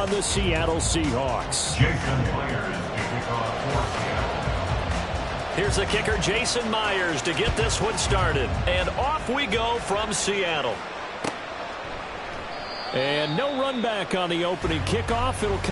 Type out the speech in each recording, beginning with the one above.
on the Seattle Seahawks. Here's the kicker, Jason Myers, to get this one started. And off we go from Seattle. And no run back on the opening kickoff. It'll come.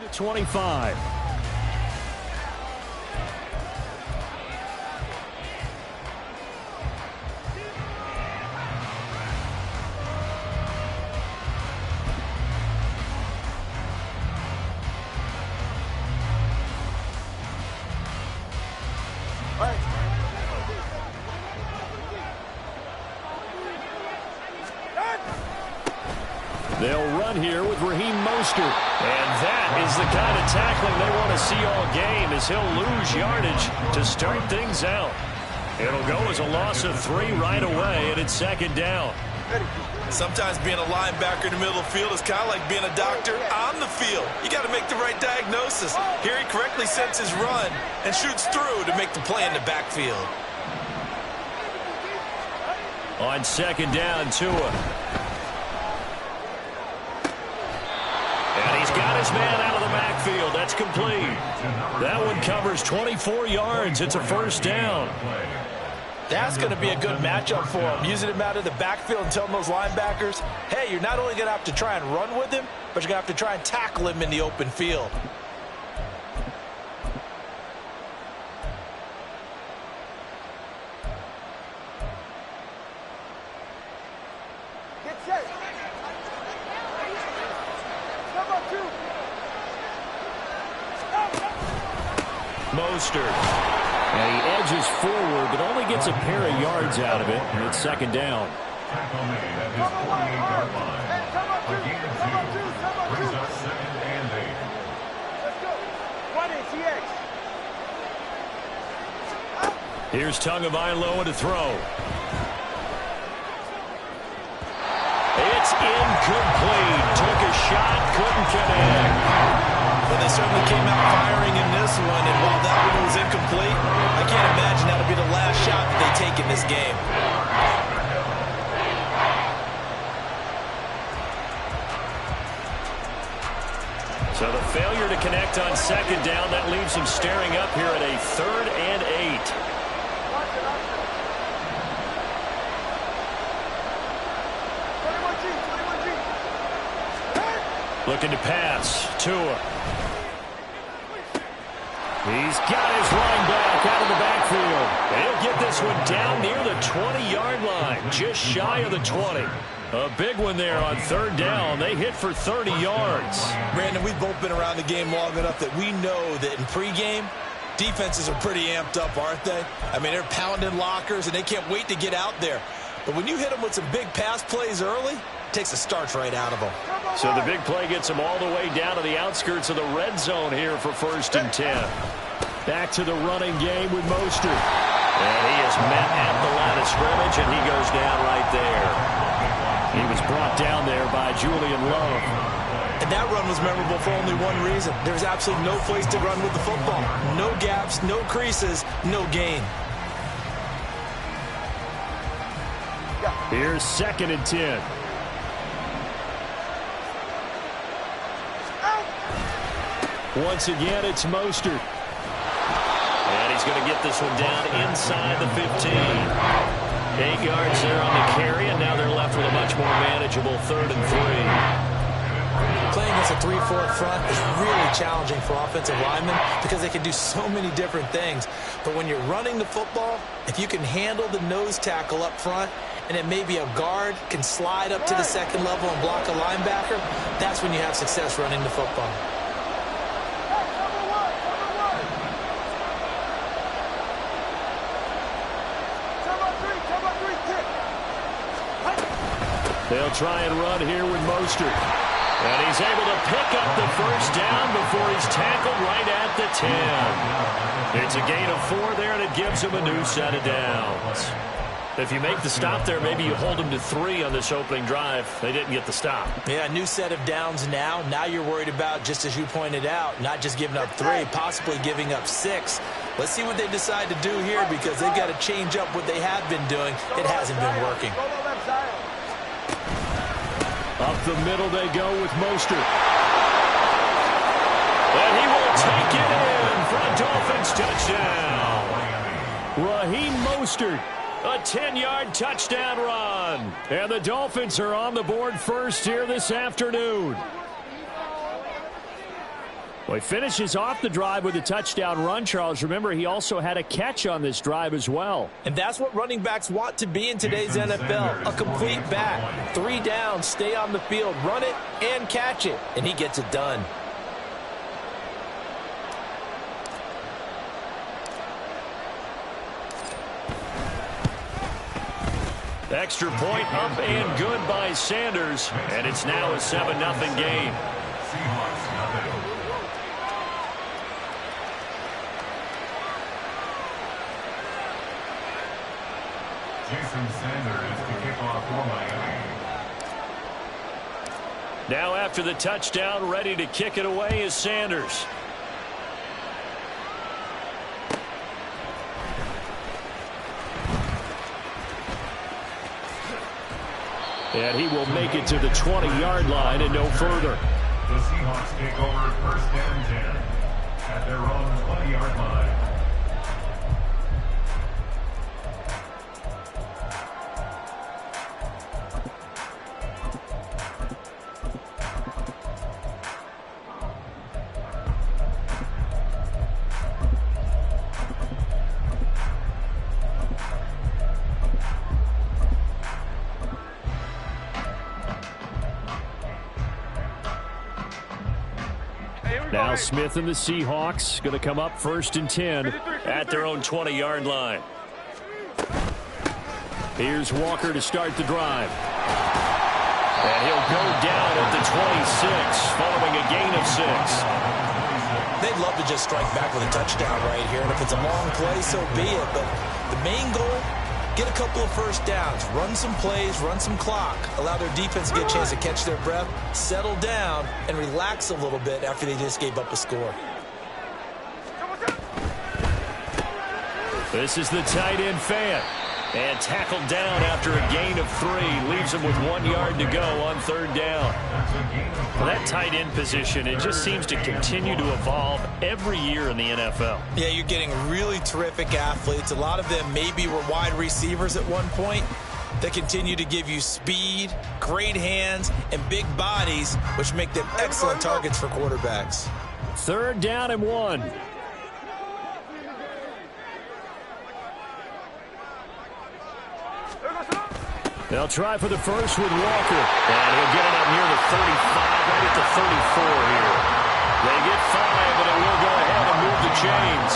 To 25. They'll run here with Raheem Mostert. And that is the kind of tackling they want to see all game, as he'll lose yardage to start things out. It'll go as a loss of 3 right away, and it's second down. Sometimes being a linebacker in the middle of the field is kind of like being a doctor on the field. You got to make the right diagnosis. Here he correctly sets his run and shoots through to make the play in the backfield. On second down, Tua. And he's got his man out of the backfield. That's complete. That one covers 24 yards. It's a first down. That's going to be a good matchup for him. Using him out of the backfield and telling those linebackers, hey, you're not only going to have to try and run with him, but you're going to have to try and tackle him in the open field. Mostert. And he edges forward, but only gets a pair of yards out of it. And it's second down. Here's Tagovailoa to throw. It's incomplete. Took a shot, couldn't connect. Well, they certainly came out firing in this one, and while that one was incomplete, I can't imagine that'll be the last shot that they take in this game. So the failure to connect on second down, that leaves him staring up here at a 3rd and 8. Looking to pass. Tua. He's got his line back out of the backfield. He'll get this one down near the 20-yard line, just shy of the 20. A big one there on 3rd down. They hit for 30 yards. Brandon, we've both been around the game long enough that we know that in pregame, defenses are pretty amped up, aren't they? I mean, they're pounding lockers, and they can't wait to get out there. But when you hit them with some big pass plays early, it takes a starch right out of them. So the big play gets them all the way down to the outskirts of the red zone here for 1st and 10. Back to the running game with Mostert. And he is met at the line of scrimmage, and he goes down right there. He was brought down there by Julian Love. And that run was memorable for only one reason. There's absolutely no place to run with the football. No gaps, no creases, no gain. Here's 2nd and 10. Once again, it's Mostert. And he's going to get this one down inside the 15. 8 yards there on the carry, and now they're left with a much more manageable 3rd and 3. Playing against a 3-4 front is really challenging for offensive linemen because they can do so many different things. But when you're running the football, if you can handle the nose tackle up front and then maybe a guard can slide up to the second level and block a linebacker, that's when you have success running the football. They'll try and run here with Mostert. And he's able to pick up the first down before he's tackled right at the 10. It's a gain of 4 there, and it gives him a new set of downs. If you make the stop there, maybe you hold them to 3 on this opening drive. They didn't get the stop. Yeah, new set of downs now. Now you're worried about, just as you pointed out, not just giving up 3, possibly giving up 6. Let's see what they decide to do here, because they've got to change up what they have been doing. It hasn't been working. Up the middle they go with Mostert. And he will take it in for a Dolphins touchdown. Raheem Mostert, a 10-yard touchdown run. And the Dolphins are on the board first here this afternoon. Well, he finishes off the drive with a touchdown run, Charles. Remember, he also had a catch on this drive as well. And that's what running backs want to be in today's NFL, a complete back. 3 downs, stay on the field, run it, and catch it. And he gets it done. Extra point up and good by Sanders. And it's now a 7-0 game. Now after the touchdown, ready to kick it away is Sanders. And he will make it to the 20-yard line and no further. The Seahawks take over first and 10 at their own 20-yard line. Now Smith and the Seahawks going to come up first and 10 at their own 20-yard line. Here's Walker to start the drive. And he'll go down at the 26 following a gain of 6. They'd love to just strike back with a touchdown right here, and if it's a long play, so be it. But the main goal, get a couple of first downs, run some plays, run some clock, allow their defense to get a chance to catch their breath, settle down, and relax a little bit after they just gave up a score. This is the tight end Fant. And tackled down after a gain of 3. Leaves him with 1 yard to go on third down. For that tight end position, it just seems to continue to evolve every year in the NFL. Yeah, you're getting really terrific athletes. A lot of them maybe were wide receivers at one point. They continue to give you speed, great hands, and big bodies, which make them excellent targets for quarterbacks. Third down and 1. They'll try for the first with Walker. And he'll get it up near the 35, right at the 34 here. They get 5, and it will go ahead and move the chains.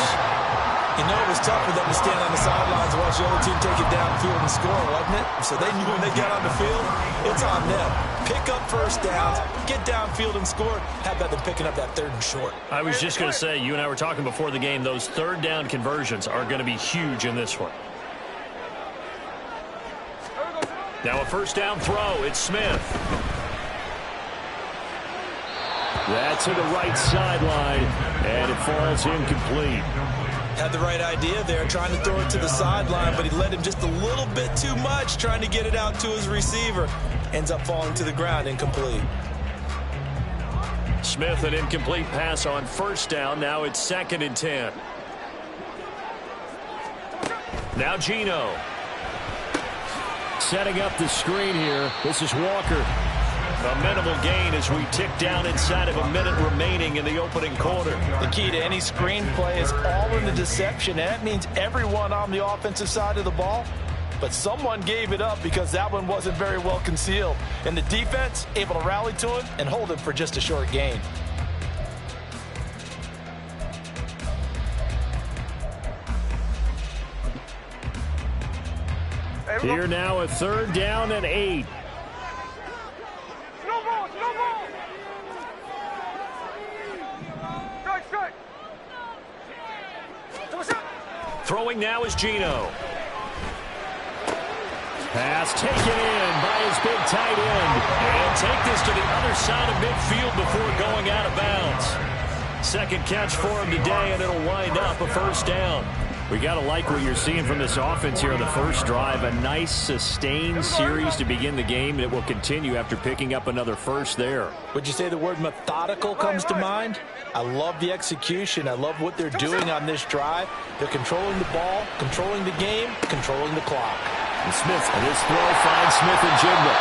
You know, it was tough for them to stand on the sidelines and watch the other team take it downfield and score, wasn't it? So they knew when they got on the field, it's on them. Pick up first downs, get downfield and score. How about them picking up that third and short? I was just going to say, you and I were talking before the game, those third down conversions are going to be huge in this one. Now a first down throw. It's Smith. That's to the right sideline, and it falls incomplete. Had the right idea there, trying to throw it to the sideline, but he led him just a little bit too much, trying to get it out to his receiver. Ends up falling to the ground, incomplete. Smith, an incomplete pass on first down. Now it's 2nd and 10. Now Geno. Setting up the screen here. This is Walker. A minimal gain as we tick down inside of a minute remaining in the opening quarter. The key to any screen play is all in the deception, and that means everyone on the offensive side of the ball but someone gave it up because that one wasn't very well concealed. And the defense able to rally to him and hold him for just a short gain. Here now a 3rd down and 8. No ball, no ball. Strike. Throwing now is Geno. Pass taken in by his big tight end. And take this to the other side of midfield before going out of bounds. Second catch for him today, and it'll wind up a 1st down. We got to like what you're seeing from this offense here on the first drive. A nice, sustained series to begin the game, and it will continue after picking up another first there. Would you say the word methodical comes to mind? I love the execution. I love what they're doing on this drive. They're controlling the ball, controlling the game, controlling the clock. And Smith, and his throw finds Smith and Jigba.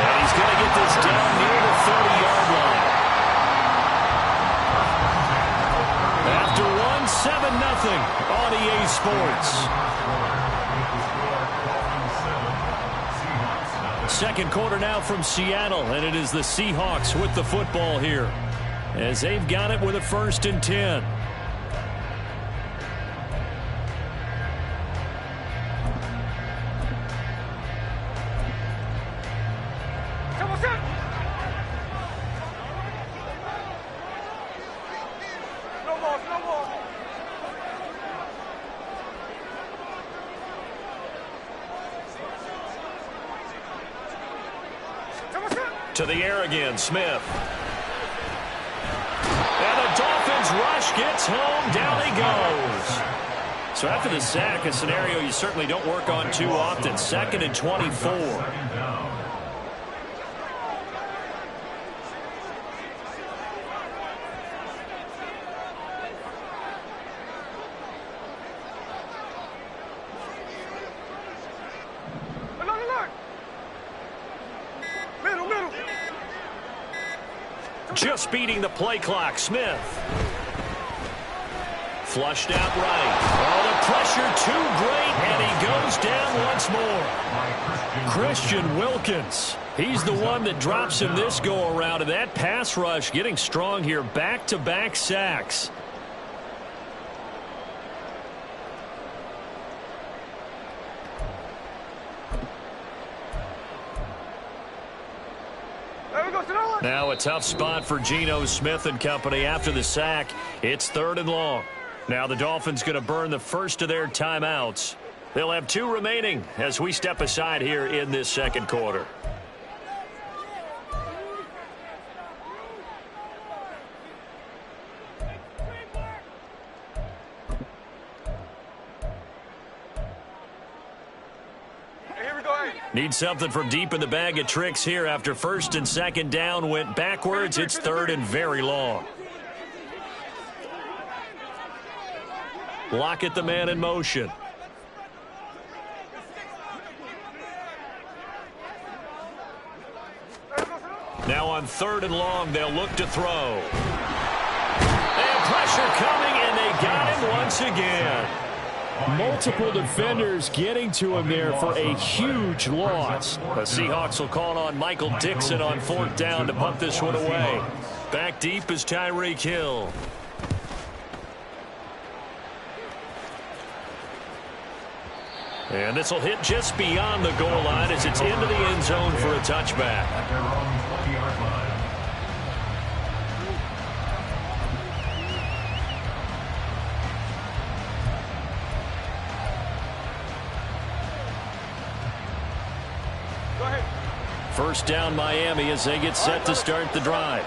And he's going to get this down near the 30-yard line. After 7-0 on EA Sports. Second quarter now from Seattle, and it is the Seahawks with the football here as they've got it with a 1st and 10. To the air again, Smith. And the Dolphins rush gets home. Down he goes. So after the sack, a scenario you certainly don't work on too often. 2nd and 24. Just beating the play clock. Smith. Flushed out right. Oh, the pressure too great, and he goes down once more. Christian Wilkins. He's the one that drops him this go-around, and that pass rush getting strong here. Back-to-back sacks. Now a tough spot for Geno Smith and company after the sack. It's 3rd and long. Now the Dolphins going to burn the first of their timeouts. They'll have 2 remaining as we step aside here in this second quarter. Need something from deep in the bag of tricks here after 1st and 2nd down went backwards. It's 3rd and very long. Lockett the man in motion. Now on 3rd and long, they'll look to throw. And pressure coming, and they got him once again. Multiple defenders getting to him there for a huge loss. The Seahawks will call on Michael Dixon on 4th down to punt this one away. Back deep is Tyreek Hill. And this will hit just beyond the goal line as it's into the end zone for a touchback. At their own 20-yard line. First down Miami as they get set to start the drive.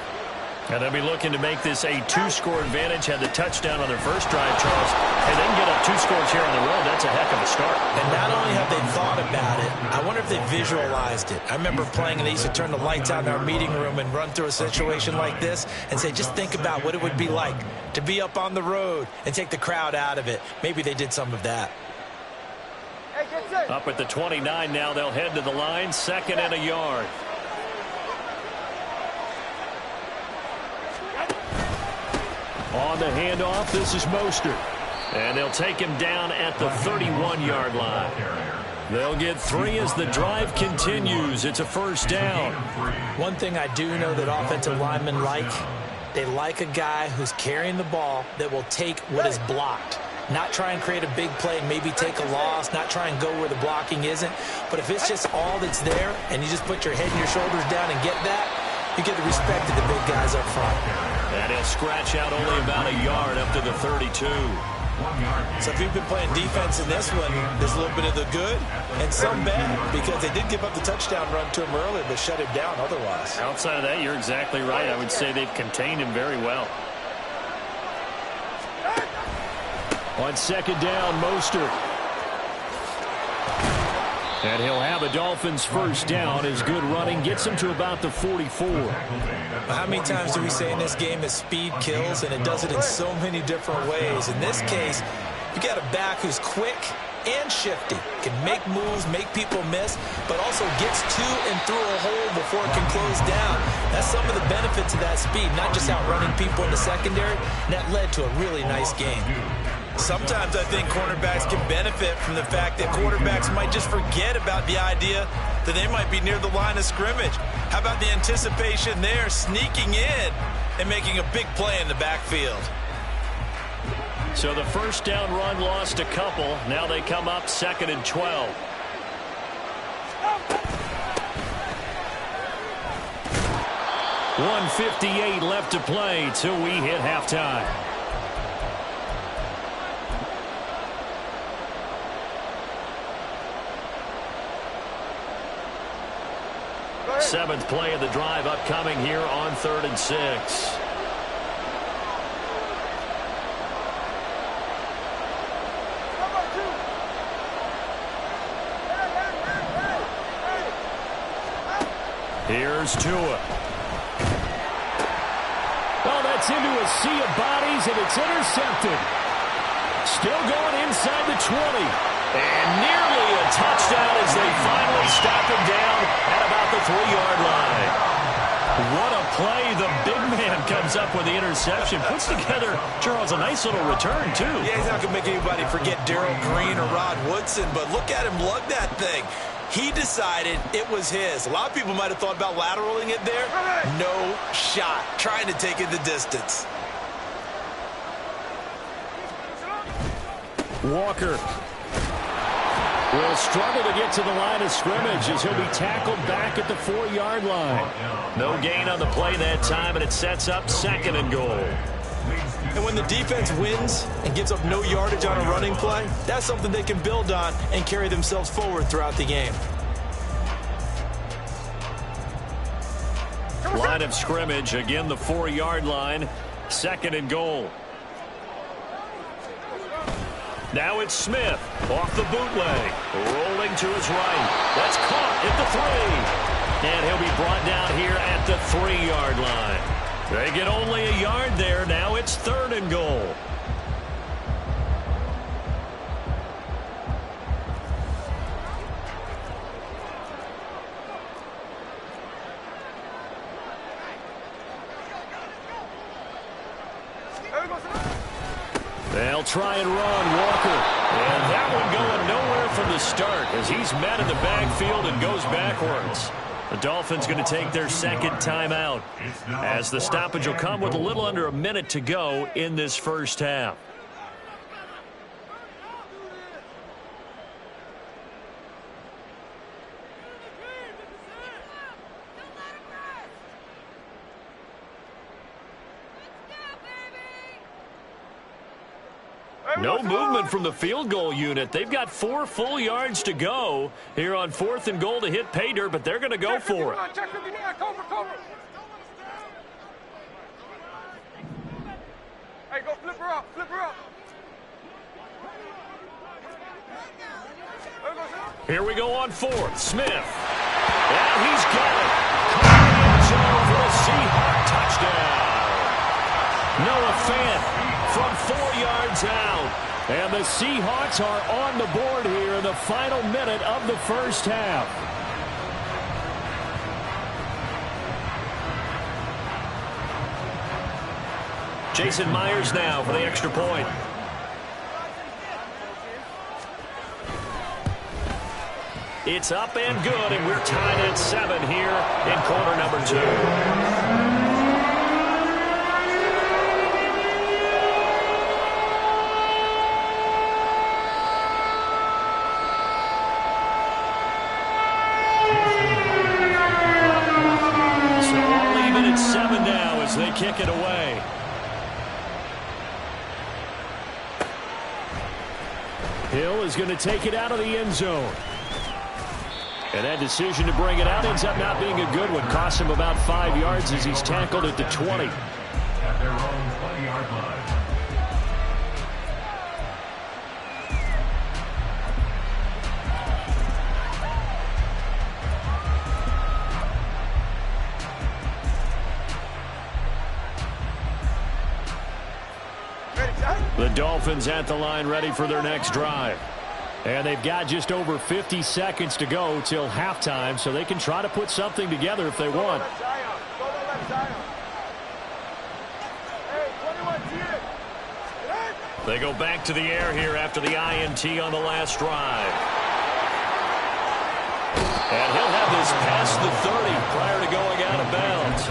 And they'll be looking to make this a 2-score advantage. Had the touchdown on their first drive, Charles. And they can get up 2 scores here on the road. That's a heck of a start. And not only have they thought about it, I wonder if they visualized it. I remember playing and they used to turn the lights out in our meeting room and run through a situation like this and say, just think about what it would be like to be up on the road and take the crowd out of it. Maybe they did some of that. Up at the 29 now, they'll head to the line. 2nd and a yard. On the handoff, this is Mostert. And they'll take him down at the 31-yard line. They'll get 3 as the drive continues. It's a first down. One thing I do know that offensive linemen like, they like a guy who's carrying the ball that will take what is blocked. Not try and create a big play, maybe take a loss, not try and go where the blocking isn't. But if it's just all that's there and you just put your head and your shoulders down and get that, you get the respect of the big guys up front. And he'll scratch out only about a yard up to the 32. So if you've been playing defense in this one, there's a little bit of the good and some bad, because they did give up the touchdown run to him earlier, but shut him down otherwise. Outside of that, you're exactly right. I would say they've contained him very well. On second down, Mostert. And he'll have a Dolphins first down. His good running gets him to about the 44. How many times do we say in this game that speed kills, and it does it in so many different ways? In this case, you got a back who's quick and shifty, can make moves, make people miss, but also gets to and through a hole before it can close down. That's some of the benefits of that speed, not just outrunning people in the secondary. And that led to a really nice game. Sometimes I think cornerbacks can benefit from the fact that quarterbacks might just forget about the idea that they might be near the line of scrimmage. How about the anticipation there, sneaking in and making a big play in the backfield? So the first down run lost a couple. Now they come up 2nd and 12. .158 left to play till we hit halftime. Seventh play of the drive upcoming here on 3rd and 6. Here's Tua. Well, that's into a sea of bodies, and it's intercepted. Still going inside the 20. And nearly a touchdown as they finally stop him down at about the 3-yard line. What a play. The big man comes up with the interception. Puts together, Charles, a nice little return, too. Yeah, he's not going to make anybody forget Darrell Green or Rod Woodson, but look at him lug that thing. He decided it was his. A lot of people might have thought about lateraling it there. No shot. Trying to take it the distance. Walker will struggle to get to the line of scrimmage as he'll be tackled back at the 4-yard line. No gain on the play that time, and it sets up 2nd and goal. And when the defense wins and gives up no yardage on a running play, that's something they can build on and carry themselves forward throughout the game. Line of scrimmage, again the 4-yard line, 2nd and goal. Now it's Smith off the bootleg, rolling to his right. That's caught at the 3. And he'll be brought down here at the 3-yard line. They get only a yard there. Now it's 3rd and goal. They'll try and run, Walker. And that one going nowhere from the start as he's met in the backfield and goes backwards. The Dolphins going to take their 2nd timeout as the stoppage will come with a little under a minute to go in this first half. No movement from the field goal unit. They've got 4 full yards to go here on 4th and goal to hit pay dirt, but they're going to go for it. Hey, go flip her up, flip her up. Here we go on 4th. Smith. And he's got it. Caught in the end zone for a Seahawk touchdown. Noah Fant from 4 yards out. And the Seahawks are on the board here in the final minute of the first half. Jason Myers now for the extra point. It's up and good, and we're tied at 7 here in quarter number 2. They kick it away. Hill is going to take it out of the end zone. And that decision to bring it out ends up not being a good one. Costs him about 5 yards as he's tackled at the 20. At their own 20-yard line. The Dolphins at the line ready for their next drive. And they've got just over 50 seconds to go till halftime, so they can try to put something together if they want. They go back to the air here after the INT on the last drive. And he'll have this past the 30 prior to going out of bounds.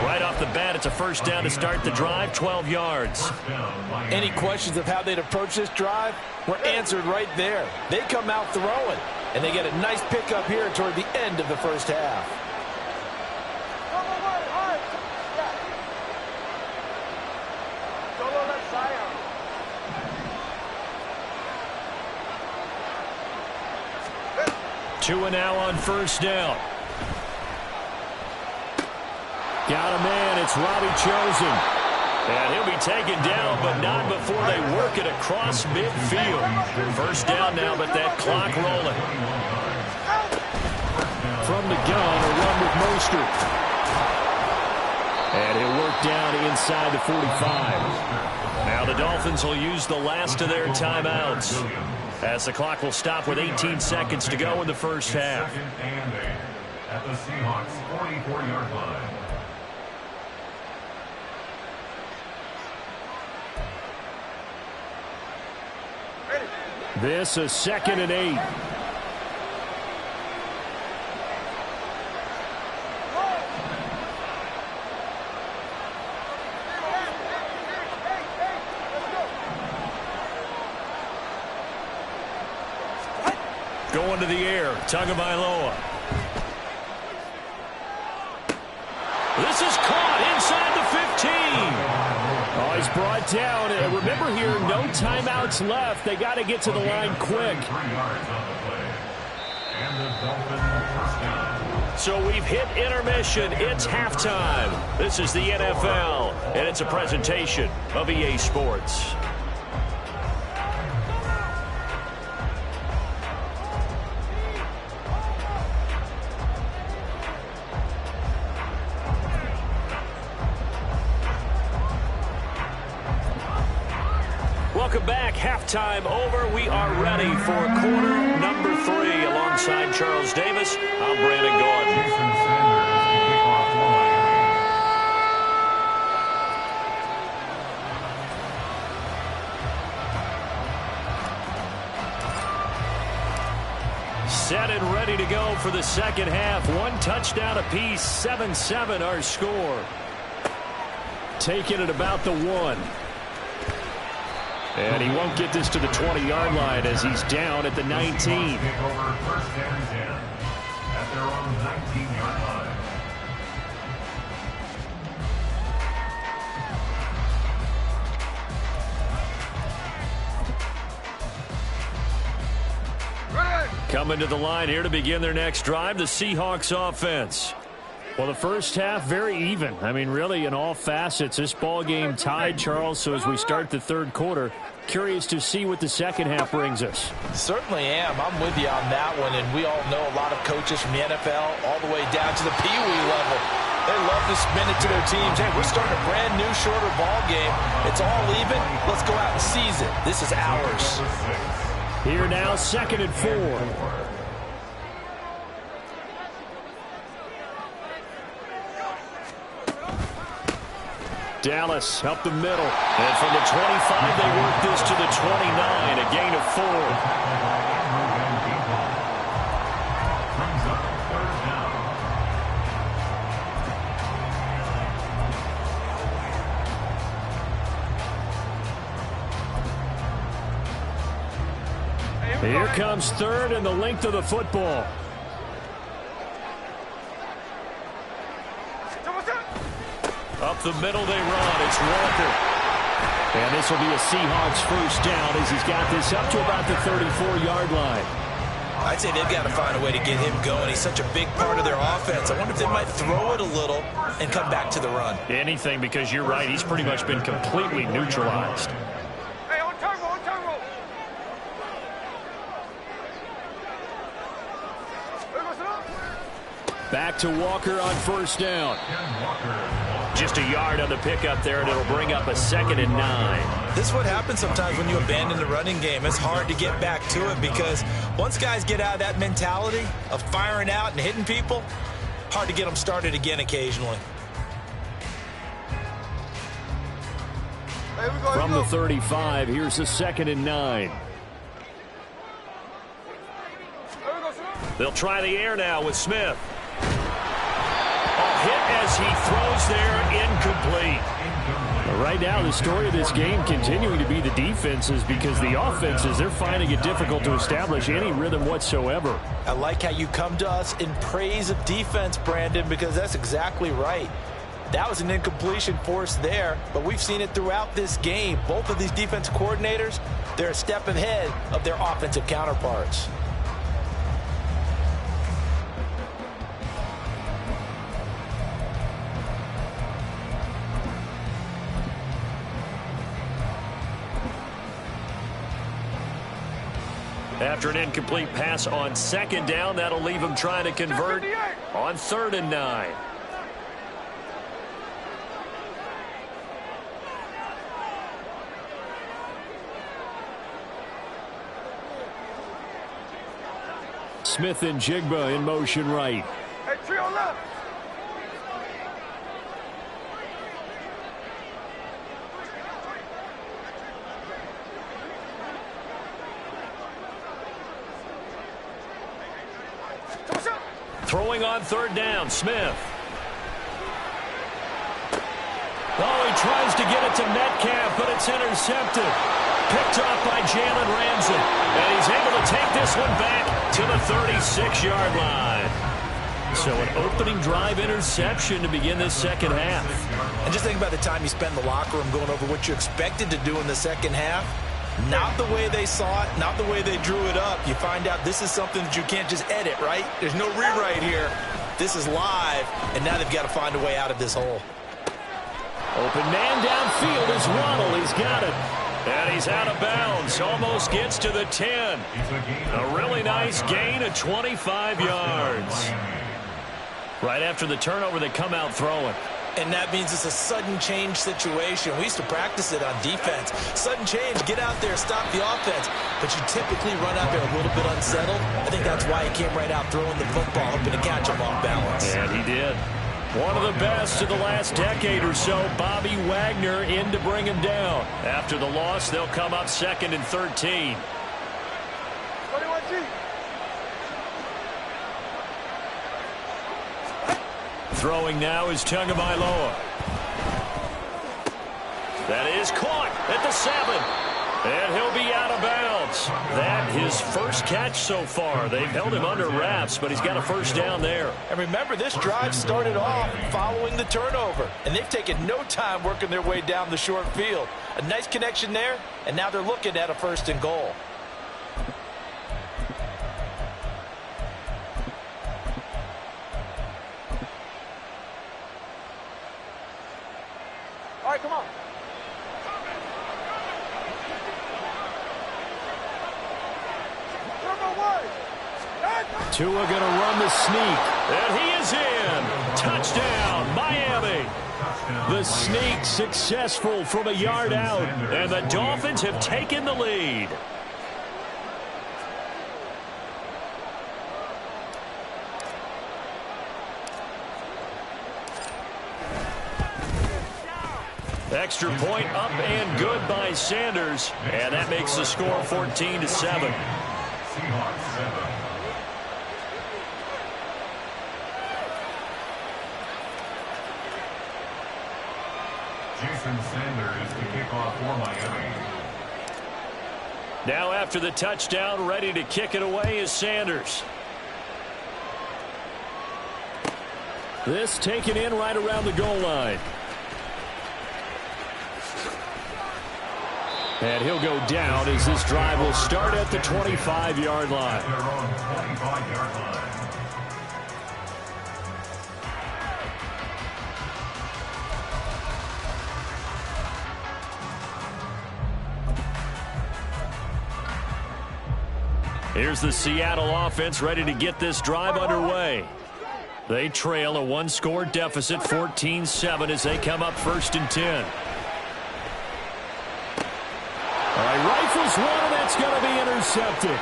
Right off the bat, it's a first down to start the drive, 12 yards. Any questions of how they'd approach this drive were answered right there. They come out throwing, and they get a nice pickup here toward the end of the first half. Two and now on first down. Got a man. It's Robbie Chosen. And he'll be taken down, but not before they work it across midfield. First down now, but that clock rolling. From the gun, a run with Mostert. And he'll work down inside the 45. Now the Dolphins will use the last of their timeouts, as the clock will stop with 18 seconds to go in the first half. Second and 8 at the Seahawks' 44-yard line. This is 2nd and 8. Going to the air, Tagovailoa. This is caught inside the 15. Oh, he's brought down. And remember here, no timeouts left. They got to get to the line quick. 3 yards on the play. And the Dolphins first down. So we've hit intermission. It's halftime. This is the NFL, and it's a presentation of EA Sports. Welcome back. Halftime over. We are ready for quarter number 3. Alongside Charles Davis, I'm Brandon Gordon. Jason Sanders to kick off the line. Set and ready to go for the second half. One touchdown apiece. 7-7 our score. Taking it about the 1. And he won't get this to the 20-yard line as he's down at the 19. Take over first and 10 at their own 19-yard line. Coming to the line here to begin their next drive, the Seahawks offense. Well, the first half, very even. I mean, really, in all facets, this ball game tied, Charles. So as we start the third quarter, curious to see what the second half brings us. Certainly am. I'm with you on that one. And we all know a lot of coaches from the NFL all the way down to the Pee Wee level. They love to spin it to their teams. Hey, we're starting a brand new, shorter ball game. It's all even. Let's go out and seize it. This is ours. Here now, 2nd and 4. Dallas up the middle. And from the 25, they work this to the 29, a gain of 4. Here comes third and the length of the football. Up the middle they run. It's Walker. And this will be a Seahawks first down as he's got this up to about the 34-yard line. I'd say they've got to find a way to get him going. He's such a big part of their offense. I wonder if they might throw it a little and come back to the run. Anything, because you're right. He's pretty much been completely neutralized. Hey, on turbo, on turbo. Back to Walker on first down. Just a yard on the pickup there, and it'll bring up a 2nd and 9. This is what happens sometimes when you abandon the running game. It's hard to get back to it because once guys get out of that mentality of firing out and hitting people, hard to get them started again occasionally. Hey, we go, From the 35, here's a 2nd and 9. They'll try the air now with Smith. Hit as he throws there, incomplete. Right now, the story of this game continuing to be the defenses, because the offenses, they're finding it difficult to establish any rhythm whatsoever. I like how you come to us in praise of defense, Brandon, because that's exactly right. That was an incompletion forced there, but we've seen it throughout this game. Both of these defense coordinators, they're a step ahead of their offensive counterparts. After an incomplete pass on 2nd down, that'll leave him trying to convert on 3rd and 9. Smith and Jigba in motion right. Hey, trio left. Throwing on 3rd down, Smith. Oh, he tries to get it to Metcalf, but it's intercepted. Picked off by Jalen Ramsey. And he's able to take this one back to the 36-yard line. So an opening drive interception to begin this second half. And just think about the time you spend in the locker room going over what you expected to do in the second half. Not the way they saw it, not the way they drew it up. You find out this is something that you can't just edit, right? There's no rewrite here. This is live, and now they've got to find a way out of this hole. Open man downfield is Ronald. He's got it. And he's out of bounds. Almost gets to the 10. A really nice gain of 25 yards. Right after the turnover, they come out throwing. And that means it's a sudden change situation. We used to practice it on defense. Sudden change, get out there, stop the offense. But you typically run out there a little bit unsettled. I think that's why he came right out throwing the football, hoping to catch him off balance. And he did. One of the best of the last decade or so, Bobby Wagner in to bring him down. After the loss, they'll come up 2nd and 13. 21G. Throwing now is Tagovailoa. That is caught at the 7. And he'll be out of bounds. That his first catch so far. They've held him under wraps, but he's got a first down there. And remember, this drive started off following the turnover. And they've taken no time working their way down the short field. A nice connection there, and now they're looking at a 1st and goal. All right, come on. Turbo wide. Tua going to run the sneak. And he is in. Touchdown, Miami. The sneak successful from a yard out. And the Dolphins have taken the lead. Extra point up and good by Sanders. And that makes the score 14-7. Seahawks 7. Jason Sanders to kick off for Miami. Now after the touchdown, ready to kick it away is Sanders. This taken in right around the goal line. And he'll go down as this drive will start at the 25-yard line. Their own 25-yard line. Here's the Seattle offense ready to get this drive underway. They trail a one-score deficit, 14-7, as they come up 1st and 10. All right, rifles one, and that's going to be intercepted.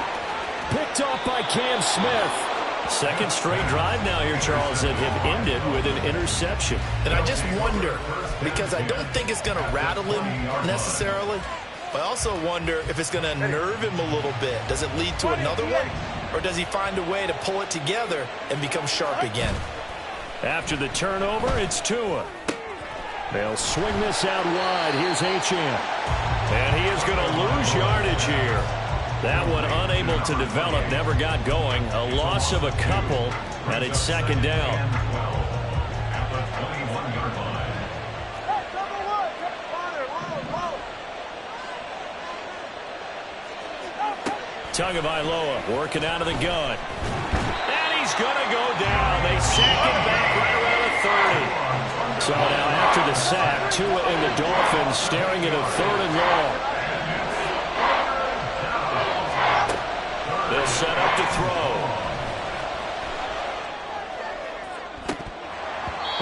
Picked off by Cam Smith. Second straight drive now here, Charles, that have ended with an interception. And I just wonder, because I don't think it's going to rattle him necessarily, but I also wonder if it's going to unnerve him a little bit. Does it lead to another one? Or does he find a way to pull it together and become sharp again? After the turnover, it's Tua. They'll swing this out wide. Here's Achane. And he is going to lose yardage here. That one unable to develop, never got going. A loss of a couple, and it's 2nd down. At the 21-yard line. Tagovailoa working out of the gun. And he's going to go down. They sack him back right around the 30. So now after the sack, Tua and the Dolphins staring at a 3rd and long. They'll set up to throw.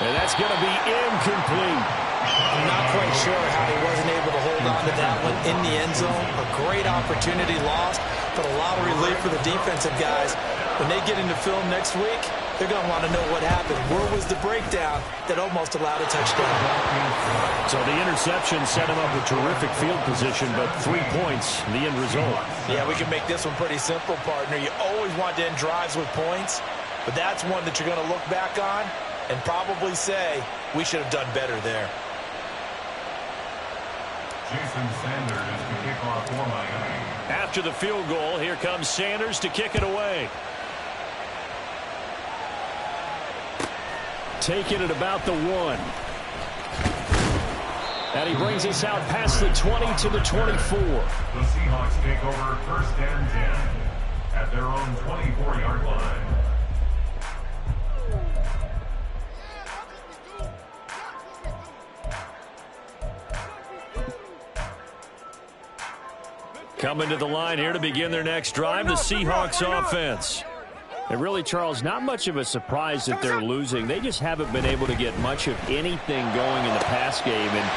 And that's going to be incomplete. I'm not quite sure how he wasn't able to hold on to that one in the end zone. A great opportunity lost, but a lot of relief for the defensive guys. When they get into film next week, they're going to want to know what happened. Where was the breakdown that almost allowed a touchdown? So the interception set him up with terrific field position, but 3 points, the end result. Yeah, we can make this one pretty simple, partner. You always want to end drives with points, but that's one that you're going to look back on and probably say, we should have done better there. Jason Sanders is the kickoff for Miami. After the field goal, here comes Sanders to kick it away. Taking it about the 1. And he brings us out past the 20 to the 24. The Seahawks take over 1st and 10 at their own 24-yard line. Coming to the line here to begin their next drive, the Seahawks offense. And really, Charles, not much of a surprise that they're losing. They just haven't been able to get much of anything going in the pass game. And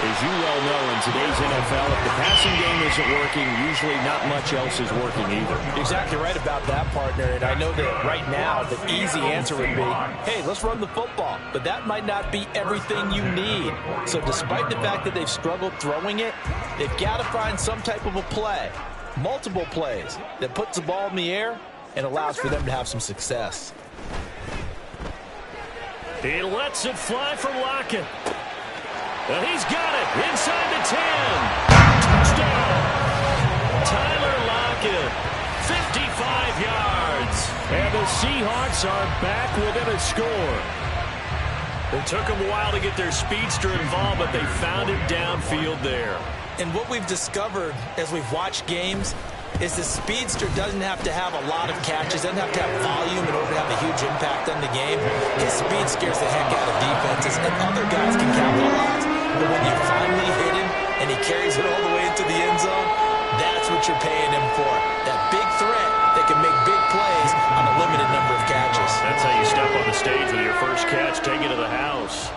as you well know, in today's NFL, if the passing game isn't working, usually not much else is working either. Exactly right about that, partner. And I know that right now the easy answer would be, hey, let's run the football. But that might not be everything you need. So despite the fact that they've struggled throwing it, they've got to find some type of a play, multiple plays, that puts the ball in the air and allows for them to have some success. He lets it fly for Lockett. And he's got it inside the 10. Touchdown. Tyler Lockett, 55 yards. And the Seahawks are back within a score. It took them a while to get their speedster involved, but they found him downfield there. And what we've discovered as we've watched games is the speedster doesn't have to have a lot of catches, doesn't have to have volume in order to have a huge impact on the game. His speed scares the heck out of defenses, and other guys can capitalize. But when you finally hit him and he carries it all the way into the end zone, that's what you're paying him for. That big threat that can make big plays on a limited number of catches. That's how you step on the stage with your first catch, take it to the house.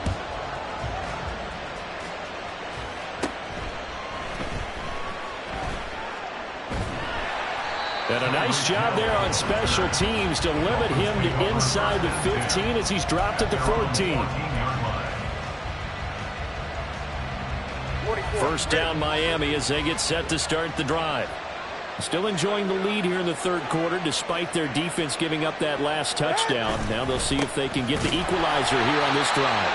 And a nice job there on special teams to limit him to inside the 15 as he's dropped at the 14. First down Miami as they get set to start the drive. Still enjoying the lead here in the third quarter despite their defense giving up that last touchdown. Now they'll see if they can get the equalizer here on this drive.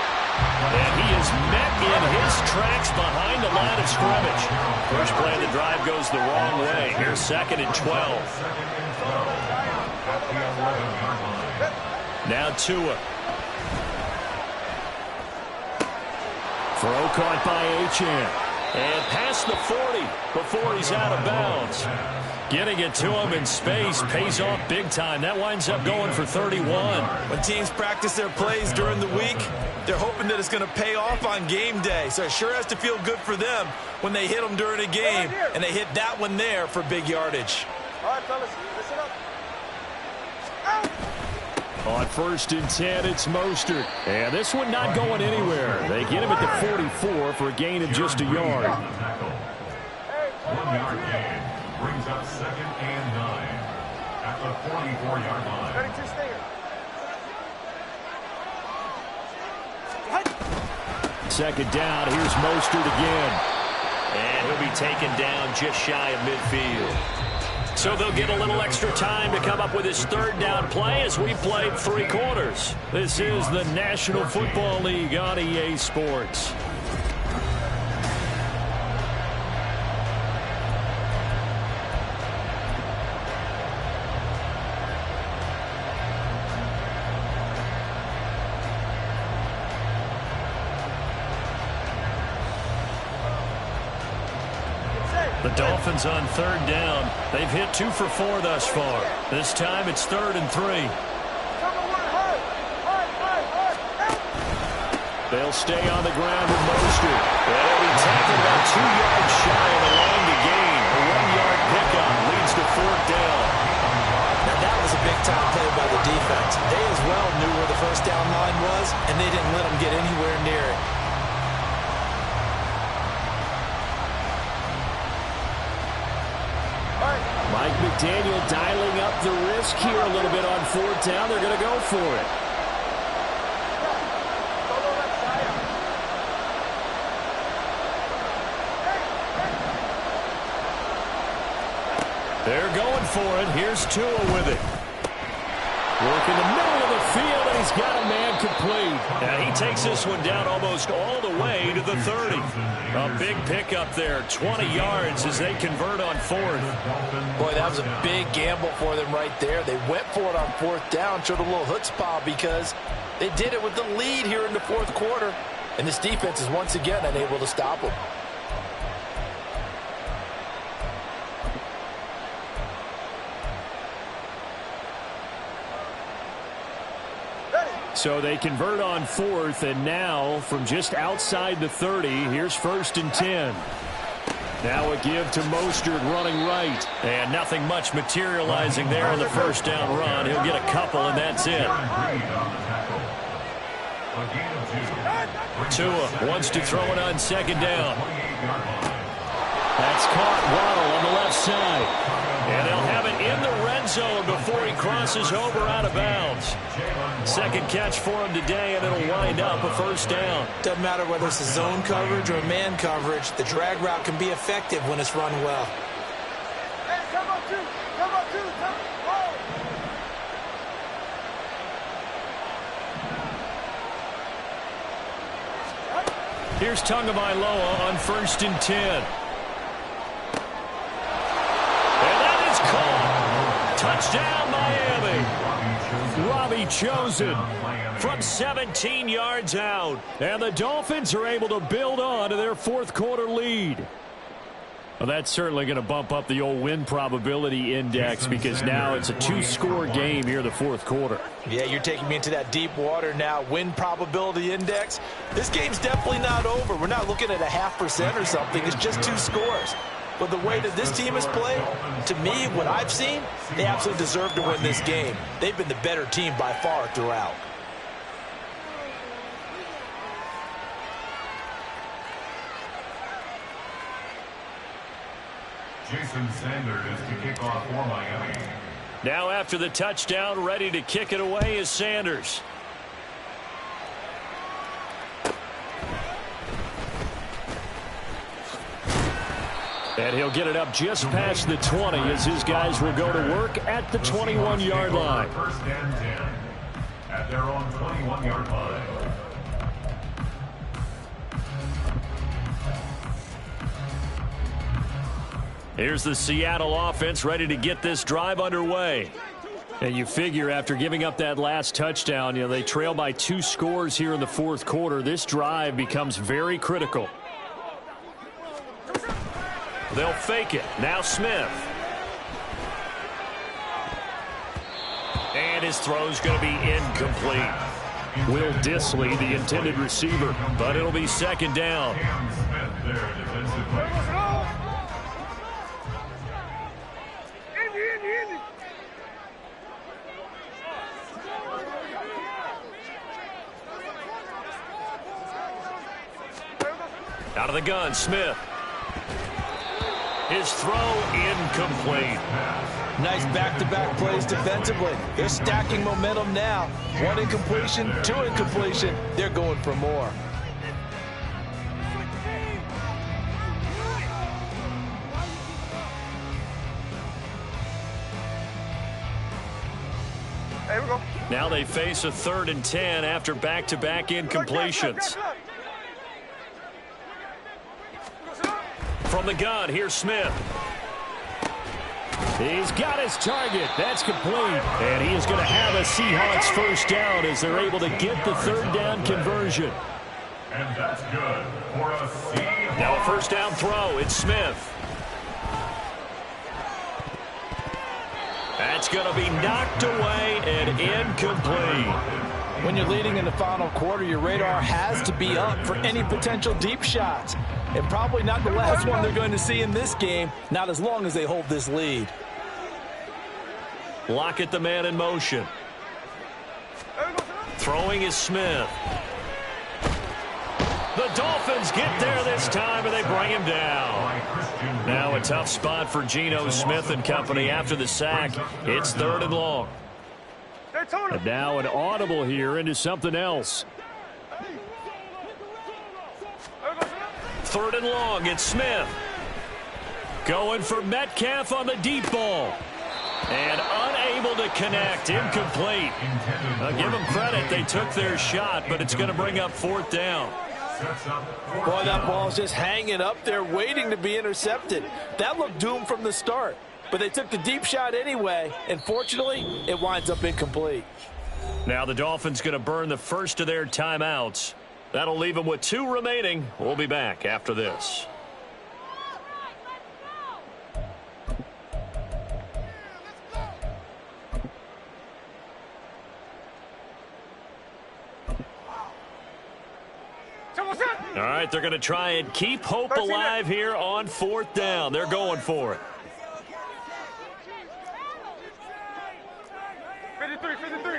And he is met in his tracks behind the line of scrimmage. Push play of the drive goes the wrong way. Here's 2nd and 12. Now Tua. Throw caught by Achane. And past the 40 before he's out of bounds. Getting it to him in space pays off big time. That winds up going for 31. When teams practice their plays during the week, they're hoping that it's going to pay off on game day. So it sure has to feel good for them when they hit them during a game, and they hit that one there for big yardage. All right, fellas, listen up. On 1st and 10, it's Mostert. And this one not going anywhere. They get him at the 44 for a gain of just a yard. 1 yard gain brings up 2nd and 9 at the 44-yard line. Ready to stay here. 2nd down, here's Mostert again. And he'll be taken down just shy of midfield. So they'll get a little extra time to come up with his 3rd down play as we played 3 quarters. This is the National Football League on EA Sports. The Dolphins on 3rd down. They've hit 2 for 4 thus far. This time it's 3rd and 3. They'll stay on the ground with Mostert. They'll be tackled about 2 yards shy of the line to gain. A 1-yard pickup leads to 4th down. Now that was a big-time play by the defense. They as well knew where the 1st down line was, and they didn't let them get anywhere near it. Mike McDaniel dialing up the risk here a little bit on 4th down. They're going to go for it. They're going for it. Here's Tua with it. Work in the middle of the field, and he's got a man complete. And he takes this one down almost all the way to the 30. A big pickup there, 20 yards as they convert on 4th. Boy, that was a big gamble for them right there. They went for it on 4th down, showed a little chutzpah because they did it with the lead here in the 4th quarter. And this defense is once again unable to stop them. So they convert on 4th, and now from just outside the 30, here's 1st and 10. Now a give to Mostert running right. And nothing much materializing there in the 1st down run. He'll get a couple, and that's it. Tua wants to throw it on 2nd down. That's caught Waddle on the left side. And they'll have it in the red zone before he crosses over out of bounds. 2nd catch for him today, and it'll wind up a 1st down. Doesn't matter whether it's a zone coverage or a man coverage, the drag route can be effective when it's run well. Hey, come on, two. Come on, two. Come on. Here's Tagovailoa on 1st and 10. And that is caught. Touchdown, Miami. Robbie Chosen from 17 yards out. And the Dolphins are able to build on to their 4th quarter lead. Well, that's certainly going to bump up the old win probability index because now it's a 2-score game here in the 4th quarter. Yeah, you're taking me into that deep water now. Win probability index. This game's definitely not over. We're not looking at a 0.5% or something. It's just 2 scores. But the way that this team has played, to me, what I've seen, they absolutely deserve to win this game. They've been the better team by far throughout. Jason Sanders to kick off for Miami. Now after the touchdown, ready to kick it away is Sanders. And he'll get it up just past the 20 as his guys will go to work at the 21-yard line. 1st and 10 at their own 21-yard line. Here's the Seattle offense ready to get this drive underway. And you figure after giving up that last touchdown, they trail by 2 scores here in the fourth quarter. This drive becomes very critical. They'll fake it. Now Smith. And his throw's going to be incomplete. Will Disley, the intended receiver, but it'll be second down. Out of the gun, Smith. His throw incomplete. Nice back-to-back plays defensively. They're stacking momentum now. 1 incompletion, 2 incompletion. They're going for more. Hey, we go. Now they face a 3rd and 10 after back-to-back incompletions. From the gun, here's Smith. He's got his target. That's complete. And he is going to have a Seahawks first down as they're able to get the 3rd down conversion. And that's good for a Seahawks. Now a first down throw. It's Smith. That's going to be knocked away and incomplete. When you're leading in the final quarter, your radar has to be up for any potential deep shots. And probably not the last one they're going to see in this game, not as long as they hold this lead. Lockett, the man in motion. Throwing is Smith. The Dolphins get there this time, and they bring him down. Now a tough spot for Geno Smith and company after the sack. It's 3rd and long. And now an audible here into something else. 3rd and long, it's Smith. Going for Metcalf on the deep ball. And unable to connect, incomplete. Give them credit, they took their shot, but it's going to bring up 4th down. Boy, that ball's just hanging up there waiting to be intercepted. That looked doomed from the start. But they took the deep shot anyway, and fortunately, it winds up incomplete. Now the Dolphins going to burn the first of their timeouts. That'll leave them with 2 remaining. We'll be back after this. All right, they're going to try and keep hope alive here on 4th down. They're going for it. 53, 53.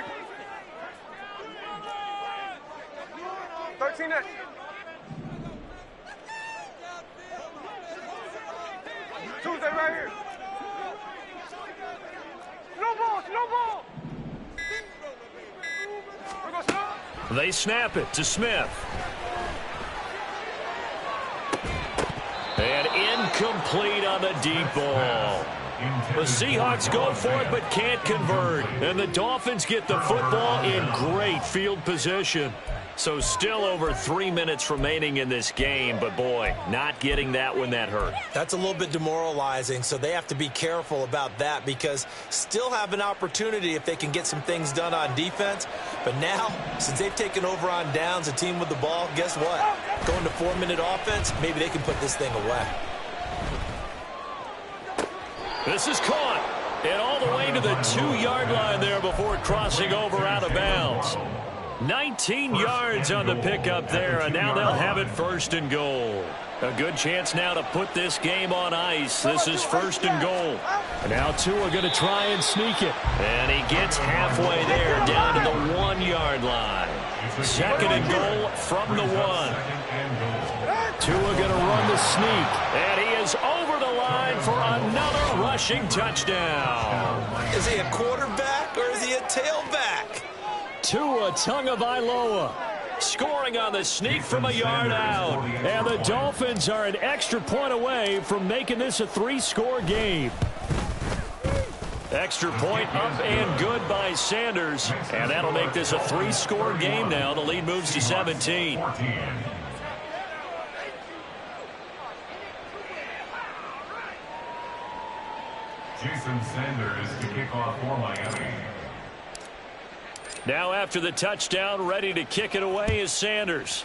13 next. Tuesday right here. No ball. We're going to snap. They snap it to Smith. And incomplete on the deep ball. The Seahawks go for it but can't convert. And the Dolphins get the football in great field position. So still over 3 minutes remaining in this game. But, boy, not getting that when that hurt. That's a little bit demoralizing, so they have to be careful about that because still have an opportunity if they can get some things done on defense. But now, since they've taken over on downs, a team with the ball, guess what? Going to 4-minute offense, maybe they can put this thing away. This is caught. And all the way to the 2-yard line there before crossing over out of bounds. 19 yards on the pickup there, and now they'll have it 1st and goal. A good chance now to put this game on ice. This is 1st and goal. And now Tua going to try and sneak it. And he gets halfway there, down to the 1-yard line. 2nd and goal from the 1. Tua going to run the sneak. And he is over the line for another rushing touchdown. Is he a quarterback or is he a tailback? Tua Tagovailoa scoring on the sneak from a yard out. And the Dolphins are an extra point away from making this a 3-score game. Extra point up and good by Sanders. And that'll make this a 3-score game now. The lead moves to 17. Jason Sanders to kick off for Miami. Now after the touchdown, ready to kick it away is Sanders.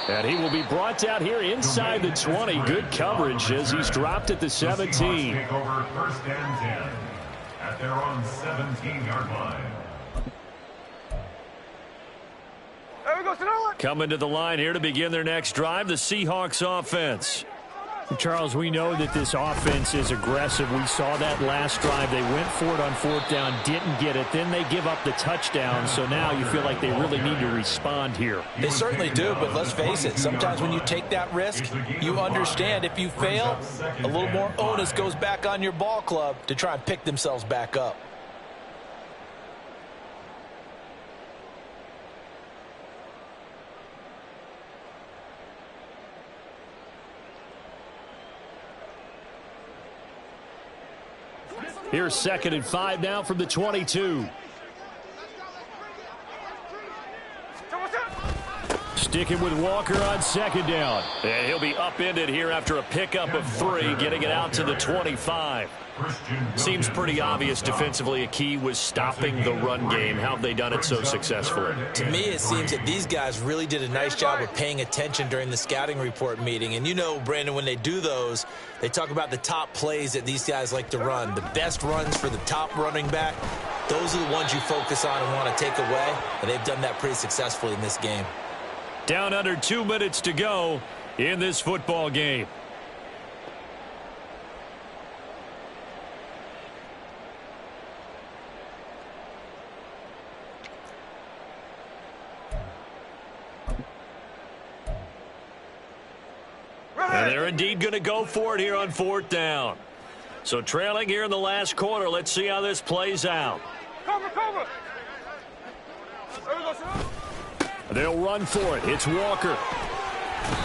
And he will be brought down here inside the 20. Good coverage as he's dropped at the 17. Take over 1st and 10 at their own 17-yard line. There we go, Sonoma. Coming to the line here to begin their next drive, the Seahawks offense. Charles, we know that this offense is aggressive. We saw that last drive. They went for it on 4th down, didn't get it. Then they give up the touchdown. So now you feel like they really need to respond here. They certainly do, but let's face it. Sometimes when you take that risk, you understand if you fail, a little more onus goes back on your ball club to try and pick themselves back up. Here's 2nd and 5 now from the 22. Sticking with Walker on 2nd down. And he'll be upended here after a pickup of 3, getting it out to the 25. Seems pretty obvious defensively a key was stopping the run game. How have they done it so successfully? To me, it seems that these guys really did a nice job of paying attention during the scouting report meeting. And you know, Brandon, when they do those, they talk about the top plays that these guys like to run. The best runs for the top running back, those are the ones you focus on and want to take away. And they've done that pretty successfully in this game. Down under 2 minutes to go in this football game. And they're indeed going to go for it here on 4th down. So trailing here in the last quarter. Let's see how this plays out. Cover, cover. There we go, Sonoma. They'll run for it. It's Walker.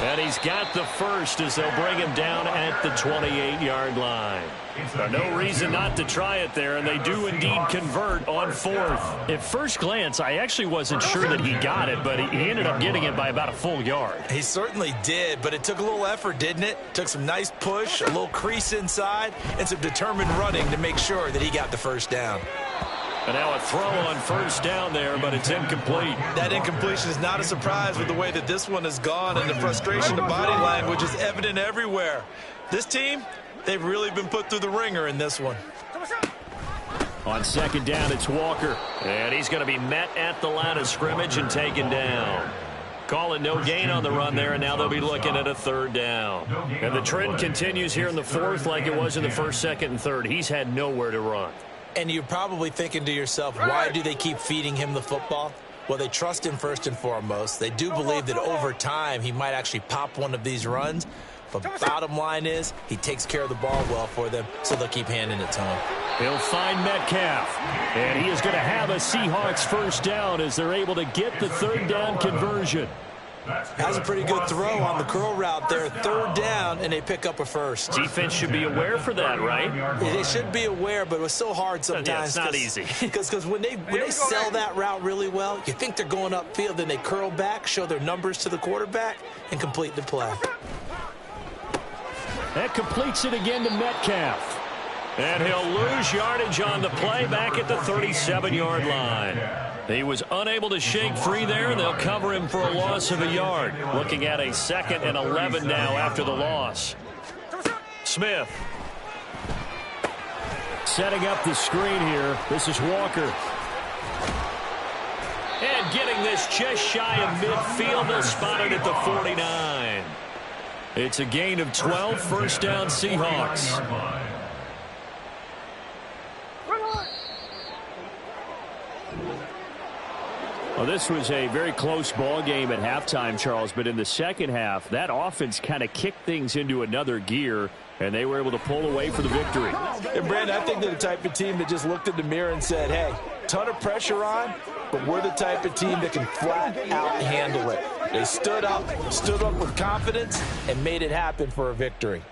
And he's got the first as they'll bring him down at the 28-yard line. No reason not to try it there, and they do indeed convert on 4th. At first glance, I actually wasn't sure that he got it, but he ended up getting it by about a full yard. He certainly did, but it took a little effort, didn't it? Took some nice push, a little crease inside, and some determined running to make sure that he got the first down. And now a throw on 1st down there, but it's incomplete. That incompletion is not a surprise with the way that this one has gone, and the frustration to body language is evident everywhere. This team, they've really been put through the ringer in this one. On 2nd down, it's Walker. And he's going to be met at the line of scrimmage and taken down. Calling no gain on the run there, and now they'll be looking at a 3rd down. And the trend continues here in the 4th like it was in the 1st, 2nd, and 3rd. He's had nowhere to run. And you're probably thinking to yourself, why do they keep feeding him the football? Well, they trust him first and foremost. They do believe that over time he might actually pop one of these runs. But bottom line is he takes care of the ball well for them, so they'll keep handing it to him. He'll find Metcalf. And he is going to have a Seahawks 1st down as they're able to get the 3rd down conversion. Has a pretty good throw on the curl route there. 3rd down, and they pick up a first. Defense should be aware for that, right? They should be aware, but it was so hard sometimes. Yeah, it's not easy. Because when they sell that route really well, you think they're going upfield, then they curl back, show their numbers to the quarterback, and complete the play. That completes it again to Metcalf. And he'll lose yardage on the play back at the 37-yard line. He was unable to shake free there, and they'll cover him for a loss of a yard. Looking at a 2nd and 11 now after the loss. Smith. Setting up the screen here. This is Walker. And getting this just shy of midfield. They'll spot it at the 49. It's a gain of 12, 1st down Seahawks. Well, this was a very close ball game at halftime, Charles, but in the second half, that offense kind of kicked things into another gear, and they were able to pull away for the victory. And, Brandon, I think they're the type of team that just looked in the mirror and said, hey, ton of pressure on, but we're the type of team that can flat out handle it. They stood up with confidence, and made it happen for a victory.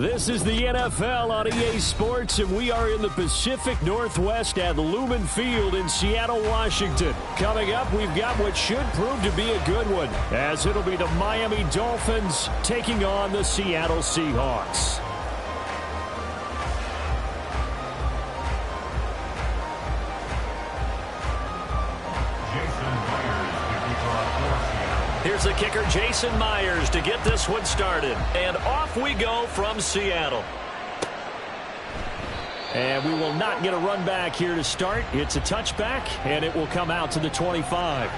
This is the NFL on EA Sports, and we are in the Pacific Northwest at Lumen Field in Seattle, Washington. Coming up, we've got what should prove to be a good one, as it'll be the Miami Dolphins taking on the Seattle Seahawks. Here's the kicker, Jason Myers, to get this one started. And off we go from Seattle. And we will not get a run back here to start. It's a touchback, and it will come out to the 25.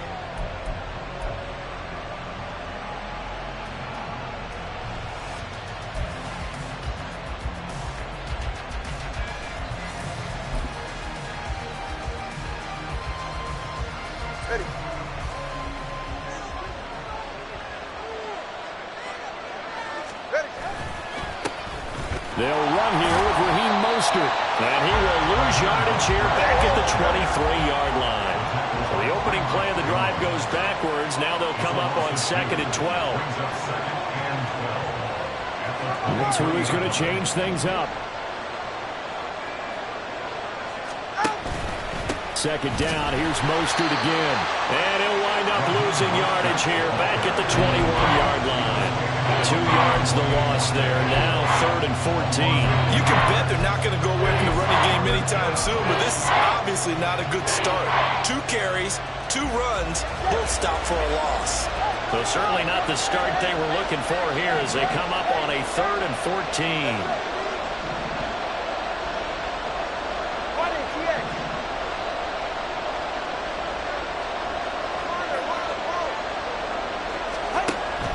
Ready. They'll run here with Raheem Mostert. And he will lose yardage here back at the 23-yard line. So the opening play of the drive goes backwards. Now they'll come up on 2nd and 12. Tua's going to change things up. Second down, here's Mostert again. And he'll wind up losing yardage here back at the 21-yard line. 2 yards the loss there. Now 3rd and 14. You can bet they're not going to go away from the running game anytime soon, but this is obviously not a good start. 2 carries, 2 runs, both stop for a loss. So certainly not the start they were looking for here as they come up on a 3rd and 14.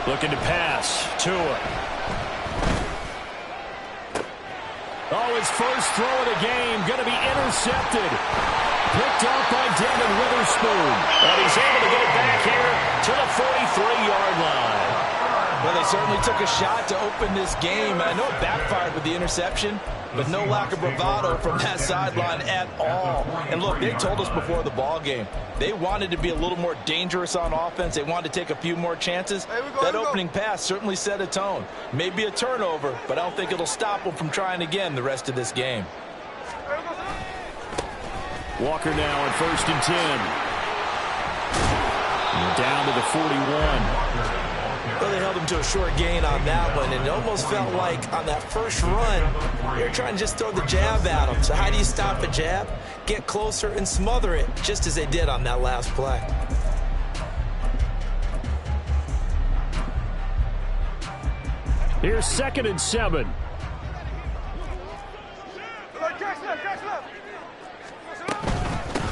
Looking to pass. Tua. Oh, his first throw of the game going to be intercepted. Picked up by Devin Witherspoon. But he's able to get it back here to the 43-yard line. Well, they certainly took a shot to open this game. I know it backfired with the interception, but no lack of bravado from that sideline at all. And look, they told us before the ball game, they wanted to be a little more dangerous on offense. They wanted to take a few more chances. That opening pass certainly set a tone. Maybe a turnover, but I don't think it'll stop them from trying again the rest of this game. Walker now on 1st and 10. Down to the 41. Well, they held him to a short gain on that one, and it almost felt like on that first run, they were trying to just throw the jab at him. So how do you stop a jab? Get closer and smother it, just as they did on that last play. Here's 2nd and 7.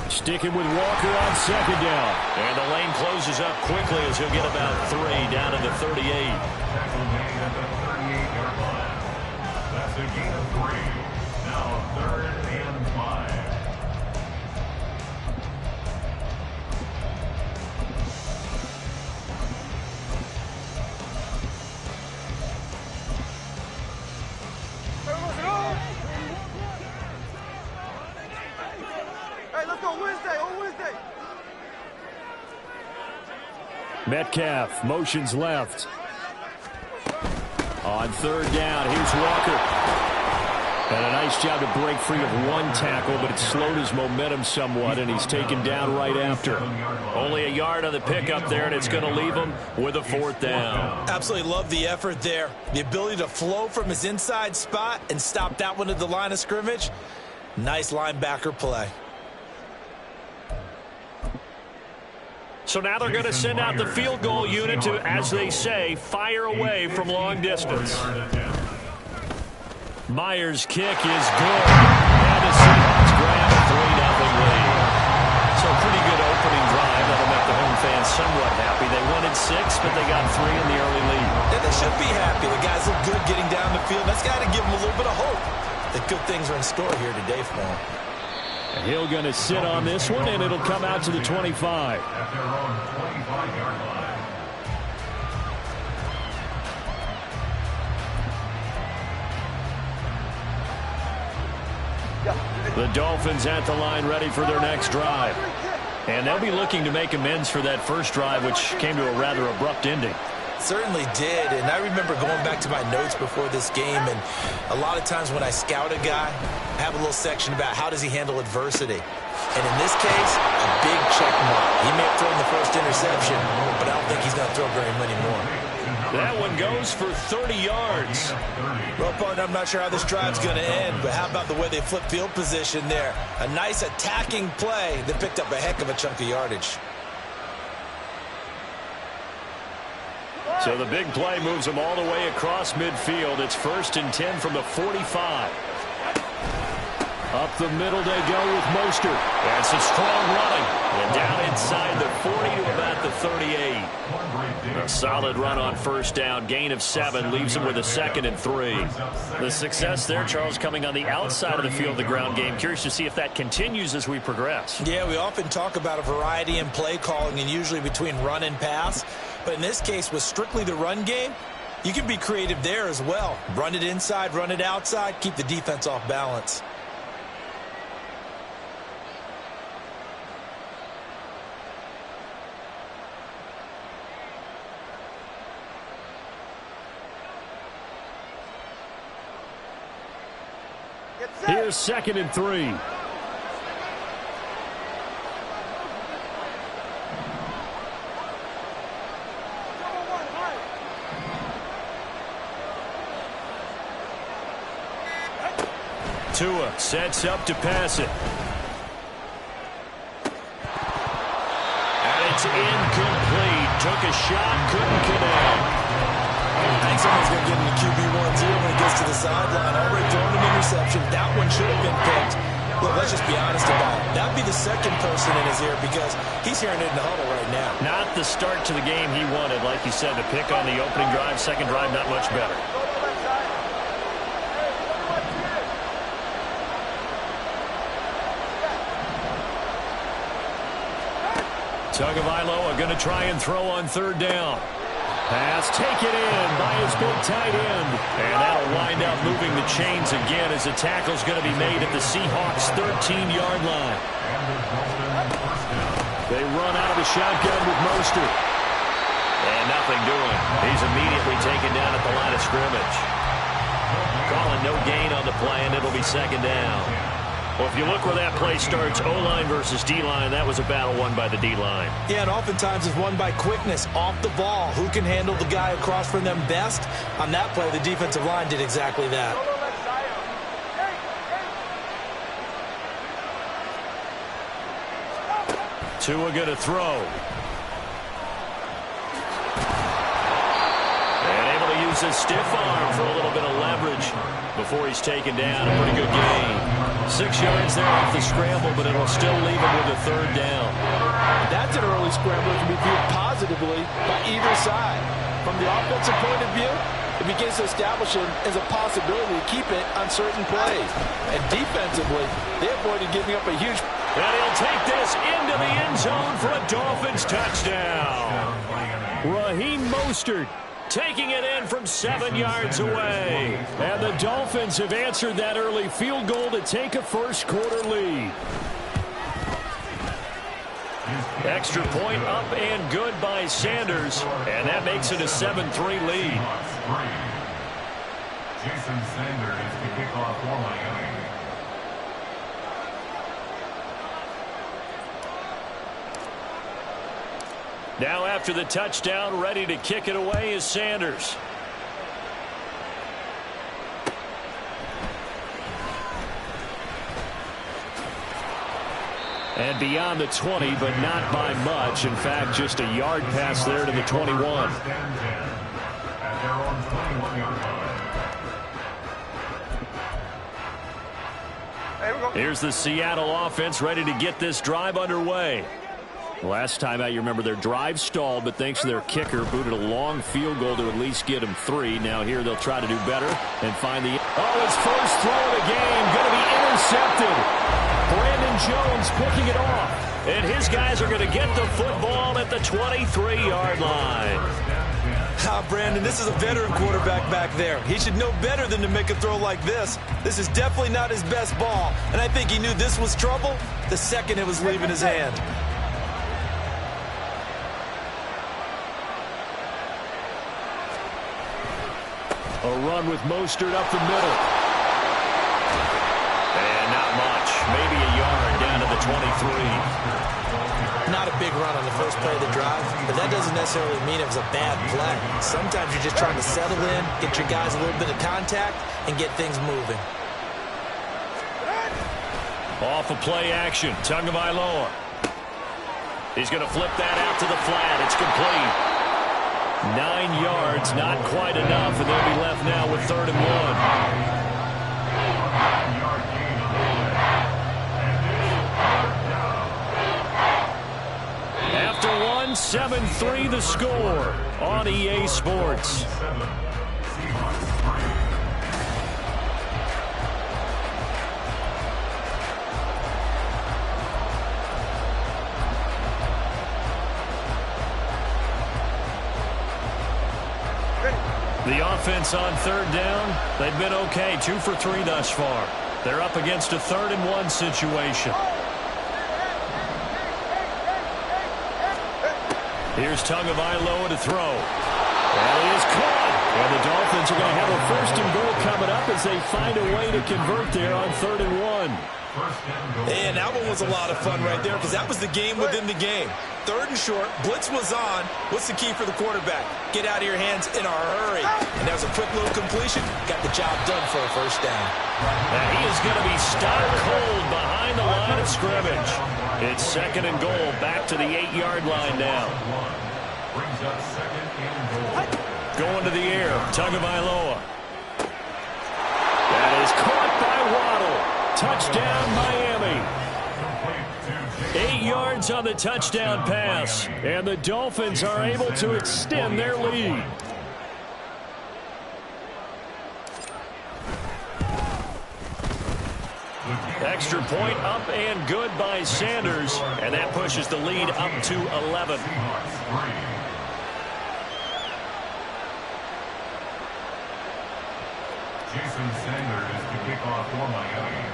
Sticking with Walker on 2nd down. And the lane closes up quickly as he'll get about 3 down to the 38. Tackle made at the 38-yard line. That's a gain of 3. Now 3rd and 5. Hey, let's go Wednesday, on Wednesday. Metcalf motions left. On 3rd down, here's Walker. And a nice job to break free of one tackle, but it slowed his momentum somewhat, and he's taken down right after. Only a yard on the pickup there, and it's going to leave him with a 4th down. Absolutely love the effort there. The ability to flow from his inside spot and stop that one at the line of scrimmage. Nice linebacker play. So now they're going to send out the field goal unit to, as they say, fire away from long distance. Myers' kick is good. And the Seahawks grab a 3-0 lead. So pretty good opening drive. That'll make the home fans somewhat happy. They wanted 6, but they got 3 in the early lead. And they should be happy. The guys look good getting down the field. That's got to give them a little bit of hope that good things are in store here today for them. Hill going to sit on this one, and it'll come out to the 25. At their own 25-yard line. The Dolphins at the line ready for their next drive. And they'll be looking to make amends for that first drive, which came to a rather abrupt ending. Certainly did, and I remember going back to my notes before this game, and a lot of times when I scout a guy, I have a little section about how does he handle adversity. And in this case, a big check mark. He may have thrown the first interception, but I don't think he's going to throw very many more. That one goes for 30 yards. Well, partner, I'm not sure how this drive's going to end, but how about the way they flip field position there? A nice attacking play that picked up a heck of a chunk of yardage. So the big play moves them all the way across midfield. It's 1st and 10 from the 45. Up the middle they go with Mostert. That's a strong running. And down inside the 40 to about the 38. A solid run on 1st down. Gain of 7 leaves them with a 2nd and 3. The success there, Charles, coming on the outside of the field of the ground game. Curious to see if that continues as we progress. Yeah, we often talk about a variety in play calling and usually between run and pass. But in this case, with strictly the run game, you can be creative there as well. Run it inside, run it outside, keep the defense off balance. Here's 2nd and 3. Tua sets up to pass it. And it's incomplete. Took a shot, couldn't connect. I think someone's going to get into QB1-0 when it gets to the sideline. Already thrown an interception. That one should have been picked. Look, let's just be honest about it. That would be the second person in his ear because he's hearing it in the huddle right now. Not the start to the game he wanted. Like you said, the pick on the opening drive, second drive, not much better. Tagovailoa going to try and throw on 3rd down. Pass taken in by his big tight end. And that'll wind up moving the chains again as the tackle's going to be made at the Seahawks' 13-yard line. They run out of the shotgun with Mostert. And nothing doing. He's immediately taken down at the line of scrimmage. Calling no gain on the play, and it'll be 2nd down. Well, if you look where that play starts, O-line versus D-line, that was a battle won by the D-line. Yeah, and oftentimes it's won by quickness off the ball. Who can handle the guy across from them best? On that play, the defensive line did exactly that. Tua going to throw. And able to use his stiff arm for a little bit of leverage before he's taken down. A pretty good gain. 6 yards there off the scramble, but it'll still leave him with a 3rd down. That's an early scramble that can be viewed positively by either side. From the offensive point of view, it begins to establish it as a possibility to keep it on certain plays. And defensively, they avoided giving up a huge... And he'll take this into the end zone for a Dolphins touchdown. Raheem Mostert taking it in from 7 yards away. And the Dolphins have answered that early field goal to take a first-quarter lead. Extra point up and good by Sanders. And that makes it a 7-3 lead. Jason Sanders to kick off for Miami. Now after the touchdown, ready to kick it away is Sanders. And beyond the 20, but not by much. In fact, just a yard pass there to the 21. Here's the Seattle offense ready to get this drive underway. Last time out, you remember their drive stalled, but thanks to their kicker, booted a long field goal to at least get them 3. Now here they'll try to do better and find the... Oh, his first throw of the game going to be intercepted. Brandon Jones picking it off. And his guys are going to get the football at the 23-yard line. Brandon, this is a veteran quarterback back there. He should know better than to make a throw like this. This is definitely not his best ball. And I think he knew this was trouble the second it was leaving his hand. A run with Mostert up the middle. And not much. Maybe a yard down to the 23. Not a big run on the first play of the drive, but that doesn't necessarily mean it was a bad play. Sometimes you're just trying to settle in, get your guys a little bit of contact, and get things moving. Off of play action, Tagovailoa. He's going to flip that out to the flat. It's complete. 9 yards, not quite enough, and they'll be left now with 3rd and 1. After 7-3 the score on EA Sports. The offense on 3rd down, they've been okay, 2 for 3 thus far. They're up against a 3rd and 1 situation. Here's Tagovailoa to throw. That is caught. And the Dolphins are going to have a 1st and goal coming up as they find a way to convert there on 3rd and 1. And that one was a lot of fun right there because that was the game within the game. 3rd and short, blitz was on. What's the key for the quarterback? Get out of your hands in a hurry. And that was a quick little completion. Got the job done for a 1st down. And he is going to be stopped cold behind the line of scrimmage. It's 2nd and goal, back to the 8-yard line now. Going to the air, Tagovailoa. That is caught by Waddle. Touchdown, Miami. 8 yards on the touchdown pass, and the Dolphins are able to extend their lead. Extra point up and good by Sanders, and that pushes the lead up to 11. Jason Sanders to kick off for Miami.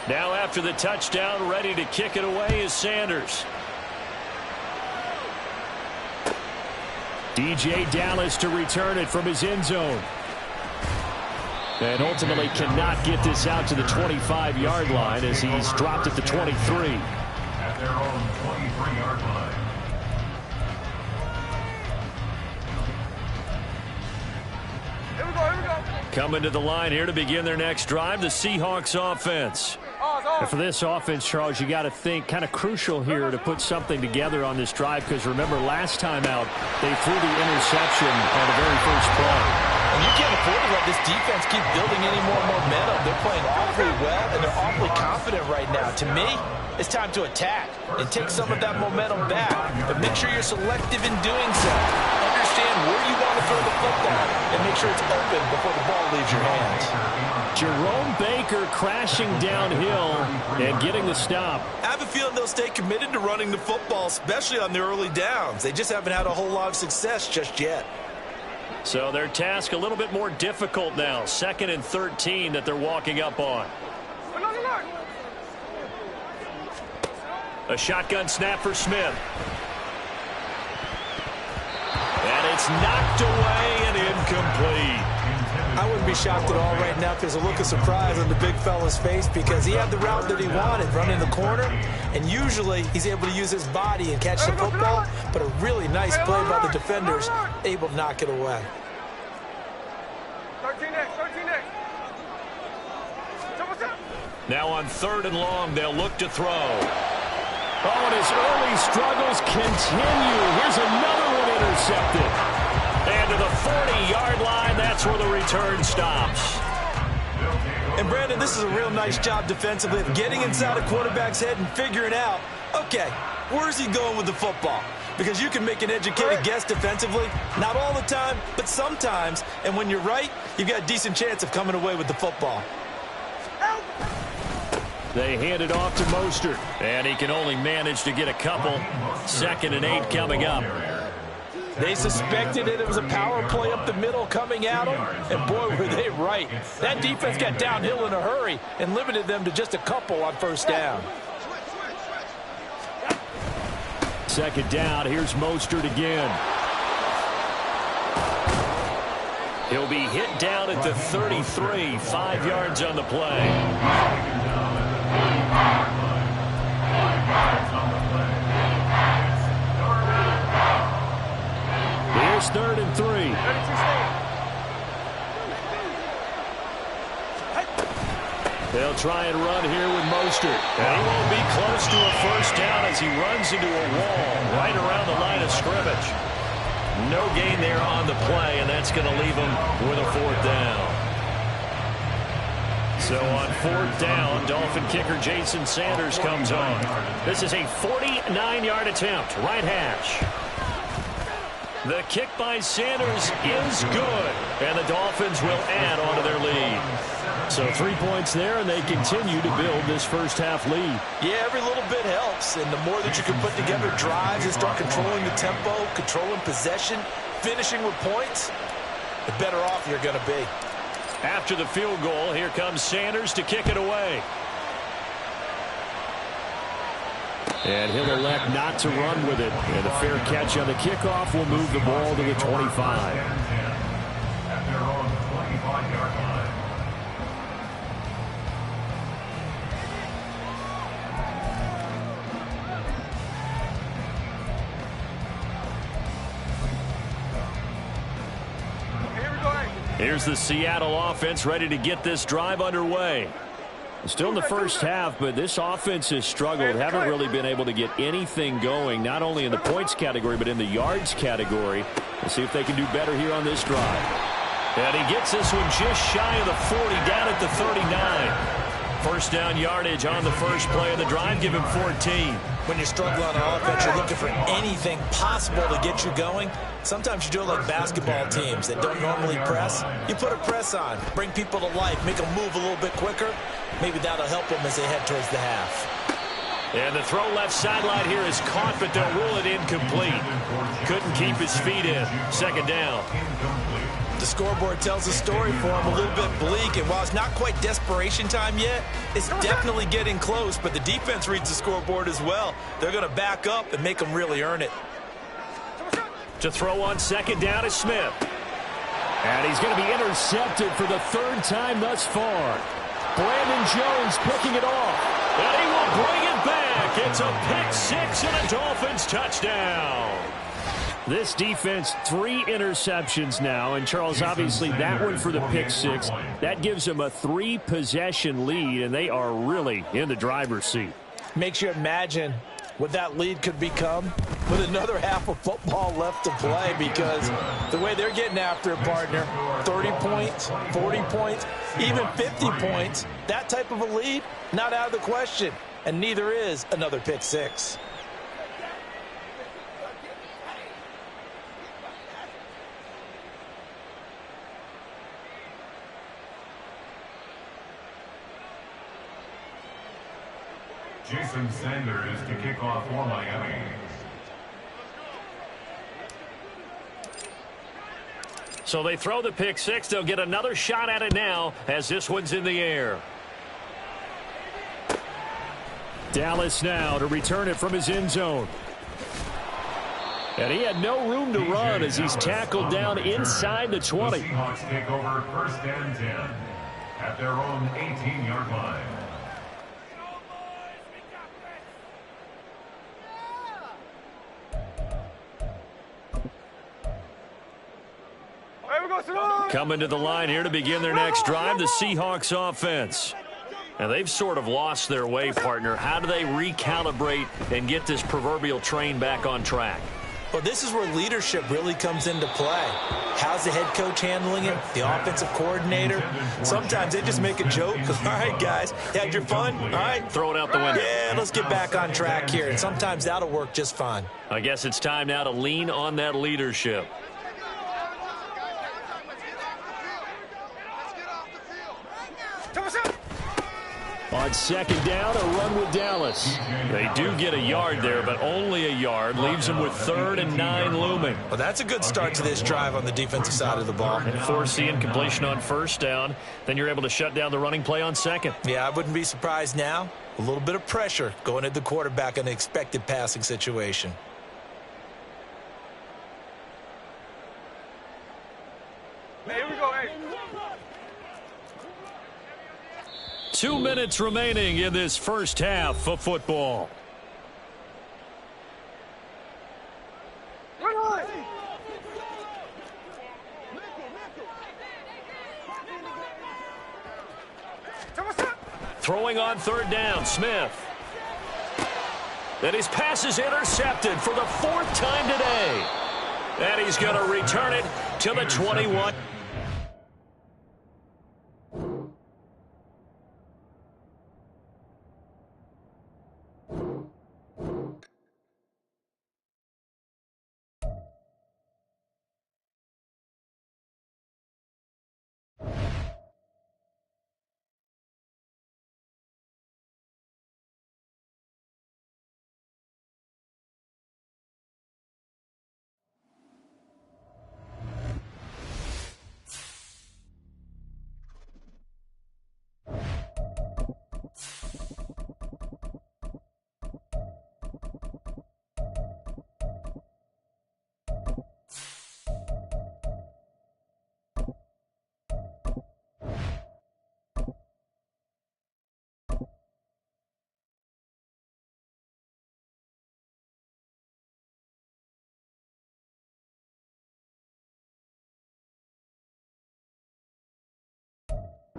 Now after the touchdown, ready to kick it away is Sanders. DJ Dallas to return it from his end zone. And ultimately cannot get this out to the 25-yard line as he's dropped at the 23. At their own 23-yard line. Here we go. Coming to the line here to begin their next drive, the Seahawks offense. And for this offense, Charles, you got to think kind of crucial here to put something together on this drive because remember last time out they threw the interception on the very first play. And you can't afford to let this defense keep building any more momentum. They're playing awfully well, and they're awfully confident right now. To me, it's time to attack and take some of that momentum back. But make sure you're selective in doing so. Understand where you want to throw the football and make sure it's open before the ball leaves your hands. Jerome Baker crashing downhill and getting the stop. I have a feeling they'll stay committed to running the football, especially on the early downs. They just haven't had a whole lot of success just yet. So their task a little bit more difficult now. 2nd and 13 that they're walking up on. A shotgun snap for Smith. And it's knocked away and incomplete. I wouldn't be shocked at all right now if there's a look of surprise on the big fella's face because he had the route that he wanted, running the corner, and usually he's able to use his body and catch the football, but a really nice play by the defenders, able to knock it away. 13 next. Now on 3rd and long, they'll look to throw. Oh, and his early struggles continue. Here's another one intercepted. And to the 40-yard line, that's where the return stops. And, Brandon, this is a real nice job defensively of getting inside a quarterback's head and figuring out, okay, where's he going with the football? Because you can make an educated guess defensively, not all the time, but sometimes. And when you're right, you've got a decent chance of coming away with the football. They hand it off to Mostert, and he can only manage to get a couple. 2nd and 8 coming up. They suspected it was a power play up the middle coming at them, and boy, were they right. That defense got downhill in a hurry and limited them to just a couple on 1st down. 2nd down, here's Mostert again. He'll be hit down at the 33, 5 yards on the play. Here's 3rd and 3. They'll try and run here with Mostert. And he won't be close to a first down as he runs into a wall right around the line of scrimmage. No gain there on the play, and that's going to leave him with a 4th down. So on 4th down, Dolphin kicker Jason Sanders comes on. This is a 49-yard attempt, right hash. The kick by Sanders is good, and the Dolphins will add on to their lead. So 3 points there, and they continue to build this first half lead. Yeah, every little bit helps, and the more that you can put together drives and start controlling the tempo, controlling possession, finishing with points, the better off you're going to be. After the field goal, here comes Sanders to kick it away. And he'll elect not to run with it. And a fair catch on the kickoff will move the ball to the 25. At their own 25-yard line. Here's the Seattle offense ready to get this drive underway. Still in the first half, but this offense has struggled. Haven't really been able to get anything going, not only in the points category, but in the yards category. We'll see if they can do better here on this drive. And he gets this one just shy of the 40, down at the 39. First down yardage on the first play of the drive. Give him 14. When you're struggling on offense, you're looking for anything possible to get you going. Sometimes you do it like basketball teams that don't normally press. You put a press on, bring people to life, make them move a little bit quicker. Maybe that'll help them as they head towards the half. And the throw left sideline here is caught, but they'll rule it incomplete. Couldn't keep his feet in. Second down. The scoreboard tells a story for him, a little bit bleak, and while it's not quite desperation time yet, it's definitely getting close, but the defense reads the scoreboard as well. They're going to back up and make them really earn it. To throw on second down is Smith. And he's going to be intercepted for the 3rd time thus far. Brandon Jones picking it off. And he will bring it back. It's a pick six and a Dolphins touchdown. This defense, 3 interceptions now. And, Charles, obviously that one for the pick six. That gives them a 3-possession lead, and they are really in the driver's seat. Makes you imagine what that lead could become with another half of football left to play, because the way they're getting after it, partner, 30 points, 40 points, even 50 points, that type of a lead, not out of the question, and neither is another pick six. Jason Sanders to kick off for Miami. So they throw the pick six. They'll get another shot at it now as this one's in the air. Dallas now to return it from his end zone. And he had no room to run as he's tackled down inside the 20. The Seahawks take over 1st and 10 at their own 18-yard line. Coming to the line here to begin their next drive, the Seahawks offense. And they've sort of lost their way, partner. How do they recalibrate and get this proverbial train back on track? Well, this is where leadership really comes into play. How's the head coach handling it? The offensive coordinator? Sometimes they just make a joke. All right, guys, had your fun? All right. Throw it out the window. Yeah, let's get back on track here. And sometimes that'll work just fine. I guess it's time now to lean on that leadership. On second down, a run with Dallas. They do get a yard there, but only a yard. Leaves them with 3rd and 9 looming. Well, that's a good start to this drive on the defensive side of the ball. And force the incompletion on first down. Then you're able to shut down the running play on second. Yeah, I wouldn't be surprised now. A little bit of pressure going at the quarterback in an expected passing situation. 2 minutes remaining in this first half of football. Throwing on third down, Smith. And his pass is intercepted for the 4th time today. And he's going to return it to the 21.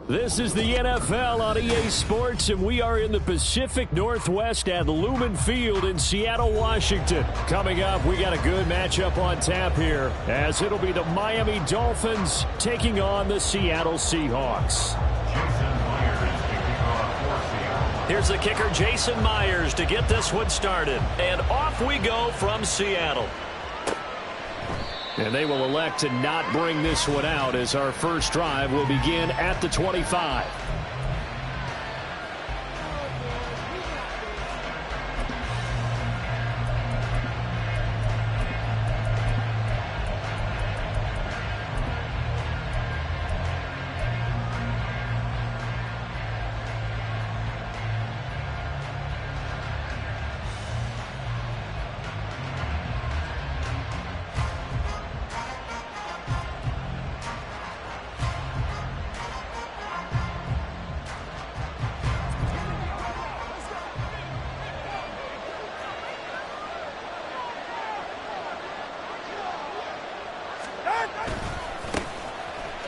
This is the NFL on EA Sports, and we are in the Pacific Northwest at Lumen Field in Seattle, Washington. Coming up, we got a good matchup on tap here, as it'll be the Miami Dolphins taking on the Seattle Seahawks. Here's the kicker, Jason Myers, to get this one started. And off we go from Seattle. And they will elect to not bring this one out, as our first drive will begin at the 25.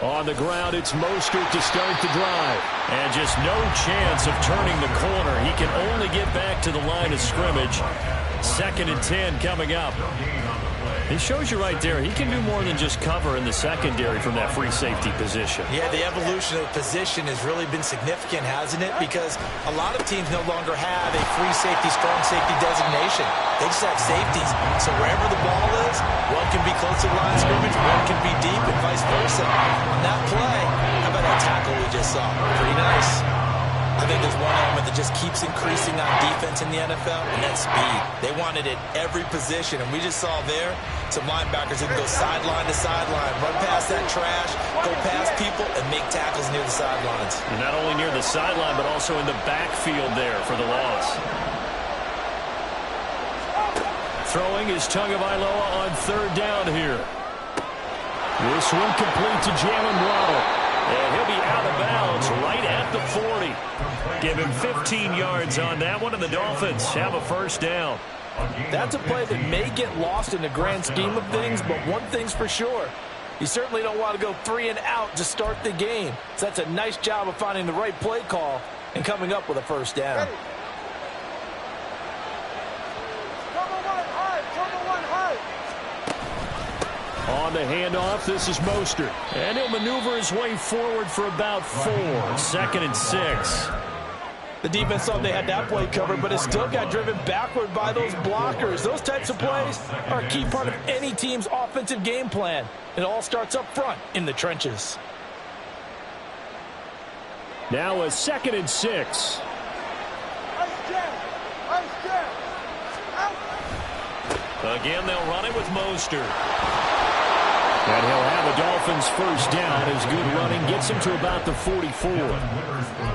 On the ground, it's Mostert to start the drive. And just no chance of turning the corner. He can only get back to the line of scrimmage. 2nd and 10 coming up. It shows you right there, he can do more than just cover in the secondary from that free safety position. Yeah, the evolution of the position has really been significant, hasn't it? Because a lot of teams no longer have a free safety, strong safety designation. They just have safeties. So wherever the ball is, one can be close to the line of scrimmage, one can be deep, and vice versa. On that play, how about that tackle we just saw? Pretty nice. I think there's one element that just keeps increasing on defense in the NFL, and that's speed. They want it at every position, and we just saw there some linebackers who can go sideline to sideline, run past that trash, go past people, and make tackles near the sidelines. And not only near the sideline, but also in the backfield there for the loss. Throwing is Tagovailoa on third down here. This one complete to Jalen Waddle. And he'll be out of bounds right at the 40. Give him 15 yards on that one, and the Dolphins have a first down. That's a play that may get lost in the grand scheme of things, but one thing's for sure. You certainly don't want to go 3 and out to start the game. So that's a nice job of finding the right play call and coming up with a first down. On the handoff, this is Mostert. And he'll maneuver his way forward for about 4. 2nd and 6. The defense thought they had that play covered, but it still got driven backward by those blockers. Those types of plays are a key part of any team's offensive game plan. It all starts up front in the trenches. Now a 2nd and 6. Again, they'll run it with Mostert. And he'll have a Dolphins first down as good running gets him to about the 44.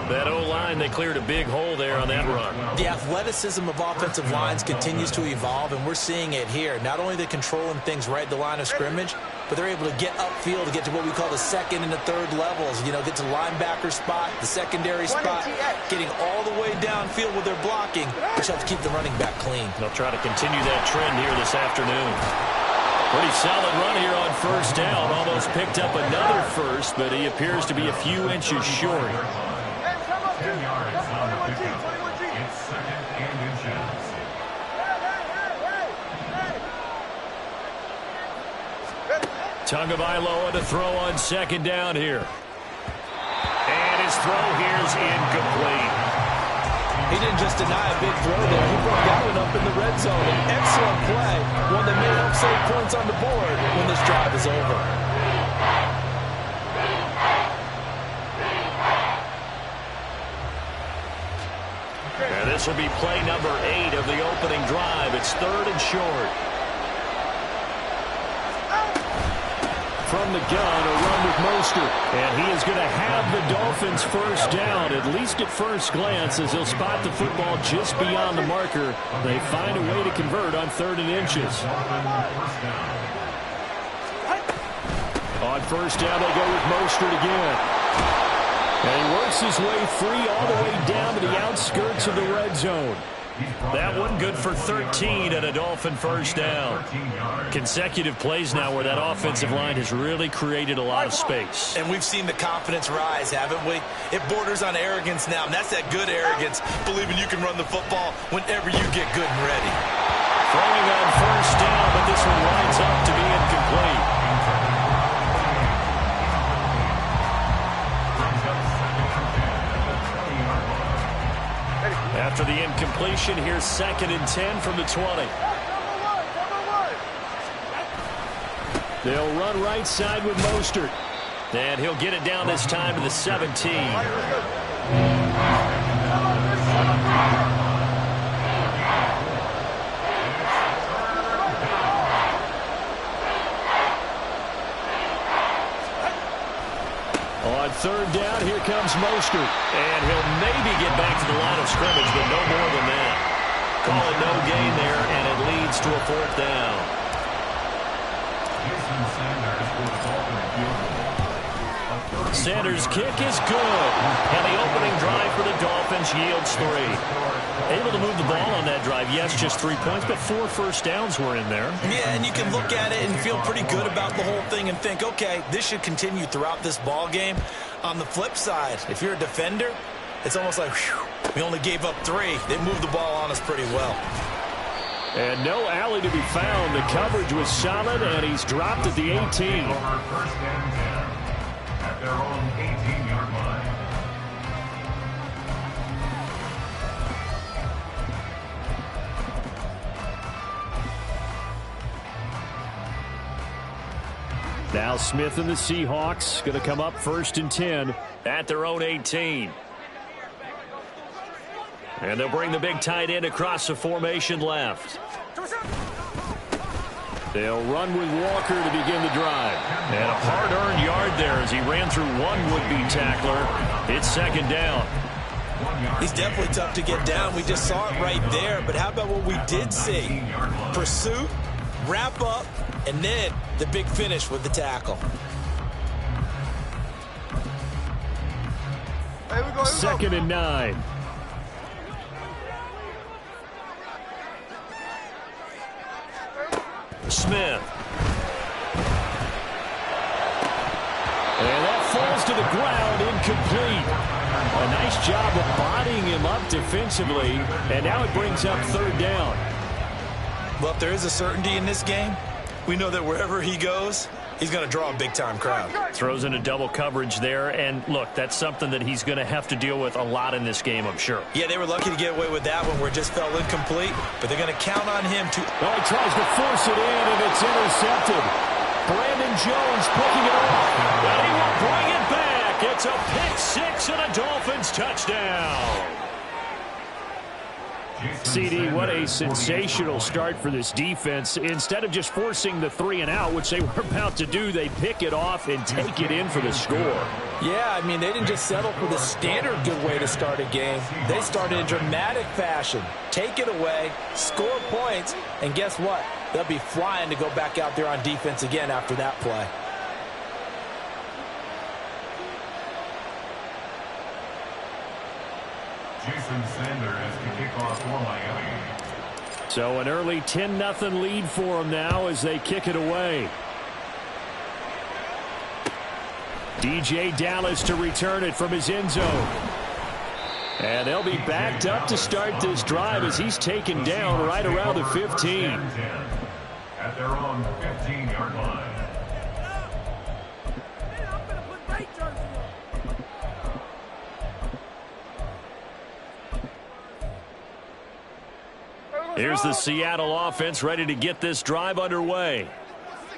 That O-line, they cleared a big hole there on that run. The athleticism of offensive lines continues to evolve, and we're seeing it here. Not only they controlling things right at the line of scrimmage, but but they're able to get upfield to get to what we call the second and the third levels. You know, get to linebacker spot, the secondary spot, getting all the way downfield with their blocking, which helps keep the running back clean. They'll try to continue that trend here this afternoon. Pretty solid run here on first down. Almost picked up another first, but he appears to be a few inches short. 10 yards on the pickup. It's second and inches. Tagovailoa to throw on second down here. And his throw here is incomplete. He didn't just deny a big throw there. He brought that one up in the red zone. An excellent play, one that may help save points on the board when this drive is over. And this will be play number 8 of the opening drive. It's 3rd and short. From the gun, a run with Mostert. And he is going to have the Dolphins first down, at least at first glance, as he'll spot the football just beyond the marker. They find a way to convert on 3rd and inches. On first down, they go with Mostert again. And he works his way free all the way down to the outskirts of the red zone. That one good for 13 and a Dolphin first down. Consecutive plays now where that offensive line has really created a lot of space. And we've seen the confidence rise, haven't we? It borders on arrogance now, and that's that good arrogance, believing you can run the football whenever you get good and ready. Throwing on first down, but this one lines up to be incomplete. After the incompletion, here's 2nd and 10 from the 20. They'll run right side with Mostert. And he'll get it down this time to the 17. On 3rd down, here comes Mostert. And he'll maybe get back to the line of scrimmage, but no more than that. Call it no gain there, and it leads to a 4th down. Sanders' kick is good. And the opening drive for the Dolphins yields 3. Able to move the ball on that drive. Yes, just 3 points, but 4 first downs were in there. Yeah, and you can look at it and feel pretty good about the whole thing and think, okay, this should continue throughout this ball game. On the flip side, if you're a defender, it's almost like, whew, we only gave up 3. They moved the ball on us pretty well. And no alley to be found. The coverage was solid, and he's dropped at the 18. First and 10 at their own 18-yard line. Now Smith and the Seahawks going to come up 1st and 10 at their own 18. And they'll bring the big tight end across the formation left. They'll run with Walker to begin the drive. And a hard-earned yard there as he ran through one would-be tackler. It's 2nd down. He's definitely tough to get down. We just saw it right there. But how about what we did see? Pursuit, wrap up, and then the big finish with the tackle. Hey, we go, 2nd and 9. Smith. And that falls to the ground, incomplete. A nice job of bodying him up defensively, and now it brings up 3rd down. Well, if there is a certainty in this game, we know that wherever he goes, he's going to draw a big-time crowd. Throws in a double coverage there, and look, that's something that he's going to have to deal with a lot in this game, I'm sure. Yeah, they were lucky to get away with that one where it just fell incomplete, but they're going to count on him to... Oh, he tries to force it in, and it's intercepted. Brandon Jones picking it off, and he will bring it back. It's a pick 6 and a Dolphins touchdown. CD, what a sensational start for this defense. Instead of just forcing the 3-and-out, which they were about to do, they pick it off and take it in for the score. Yeah, I mean, they didn't just settle for the standard good way to start a game. They started in dramatic fashion. Take it away, score points, and guess what? They'll be flying to go back out there on defense again after that play. Jason Sanders to kick off for Miami. So an early 10-0 lead for them now as they kick it away. DJ Dallas to return it from his end zone. And they'll be backed up to start this drive as he's taken down right around the 15. At their own 15-yard line. Here's the Seattle offense ready to get this drive underway.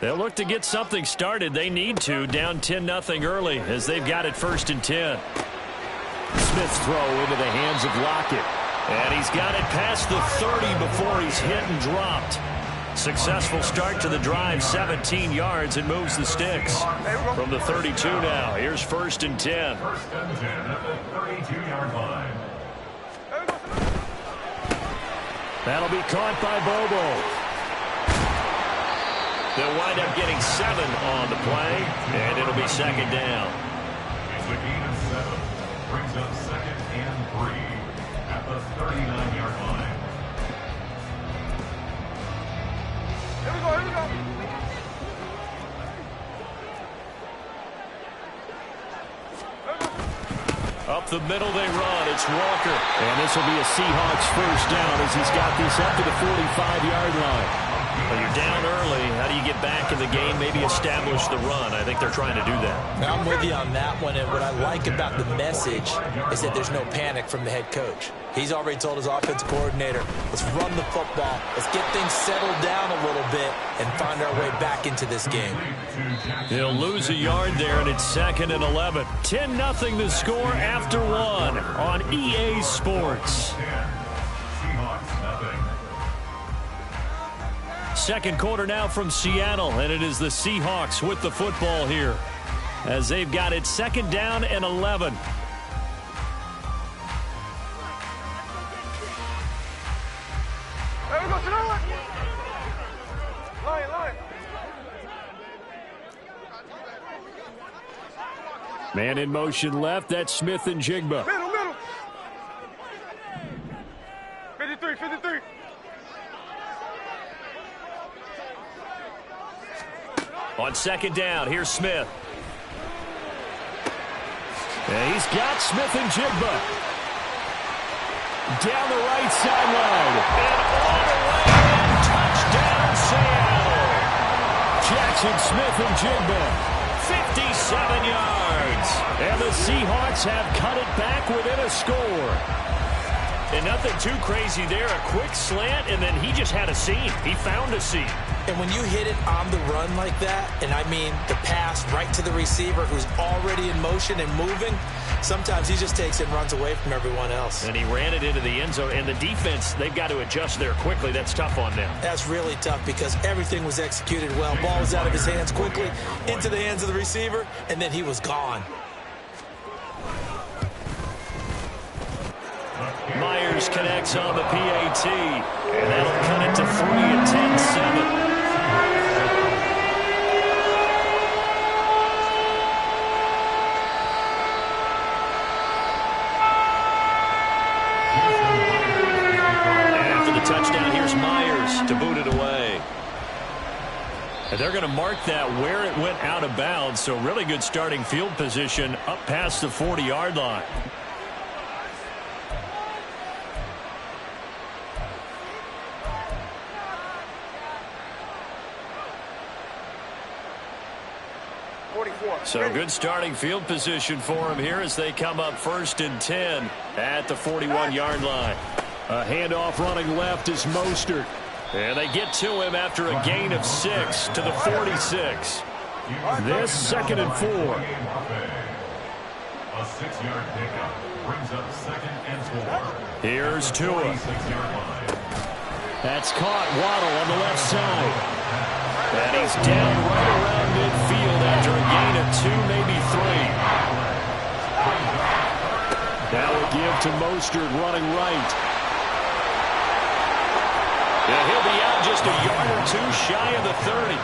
They'll look to get something started. They need to, down 10-0 early as they've got it 1st and 10. Smith's throw into the hands of Lockett. And he's got it past the 30 before he's hit and dropped. Successful start to the drive, 17 yards, and moves the sticks. From the 32 now, here's 1st and 10. 1st and 10 at the 32-yard line. That'll be caught by Bobo. They'll wind up getting 7 on the play, and it'll be 2nd down. It's a gain of 7. Brings up 2nd and 3 at the 39-yard line. Here we go, here we go. Up the middle they run. It's Walker. And this will be a Seahawks 1st down as he's got this up to the 45-yard line. Well, you're down early. How do you get back in the game, maybe establish the run? I think they're trying to do that. Now, I'm with you on that one, and what I like about the message is that there's no panic from the head coach. He's already told his offensive coordinator, let's run the football, let's get things settled down a little bit and find our way back into this game. He'll lose a yard there, and it's 2nd and 11. 10-0 the score after 1 on EA Sports. Seahawks nothing. Second quarter now from Seattle, and it is the Seahawks with the football here as they've got it 2nd down and 11. There we go, Tanoa. Line. Man in motion left, that's Smith and Jigba. Middle. 53. On 2nd down, here's Smith. And he's got Smith and Jigba. Down the right sideline. And all the way in. Touchdown, Seattle. Jackson Smith and Jigba. 57 yards. And the Seahawks have cut it back within a score. And nothing too crazy there. A quick slant, and then he just had a seam. He found a seam. And when you hit it on the run like that, and I mean the pass right to the receiver who's already in motion and moving, sometimes he just takes it and runs away from everyone else. And he ran it into the end zone. And the defense, they've got to adjust there quickly. That's tough on them. That's really tough because everything was executed well. Ball was out of his hands quickly, into the hands of the receiver, and then he was gone. Myers connects on the PAT, and that'll cut it to 3 at 10-7. After the touchdown, here's Myers to boot it away. And they're going to mark that where it went out of bounds, so really good starting field position up past the 40-yard line. So good starting field position for him here as they come up 1st and 10 at the 41-yard line. A handoff running left is Mostert. And they get to him after a gain of 6 to the 46. This 2nd and 4. A 6-yard pickup brings up 2nd and 4. Here's Tua. 26-yard line. That's caught. Waddle on the left side. And he's down right around midfield after a gain of 2, maybe 3. Now a give to Mostert running right. Yeah, he'll be out just a yard or 2 shy of the 30.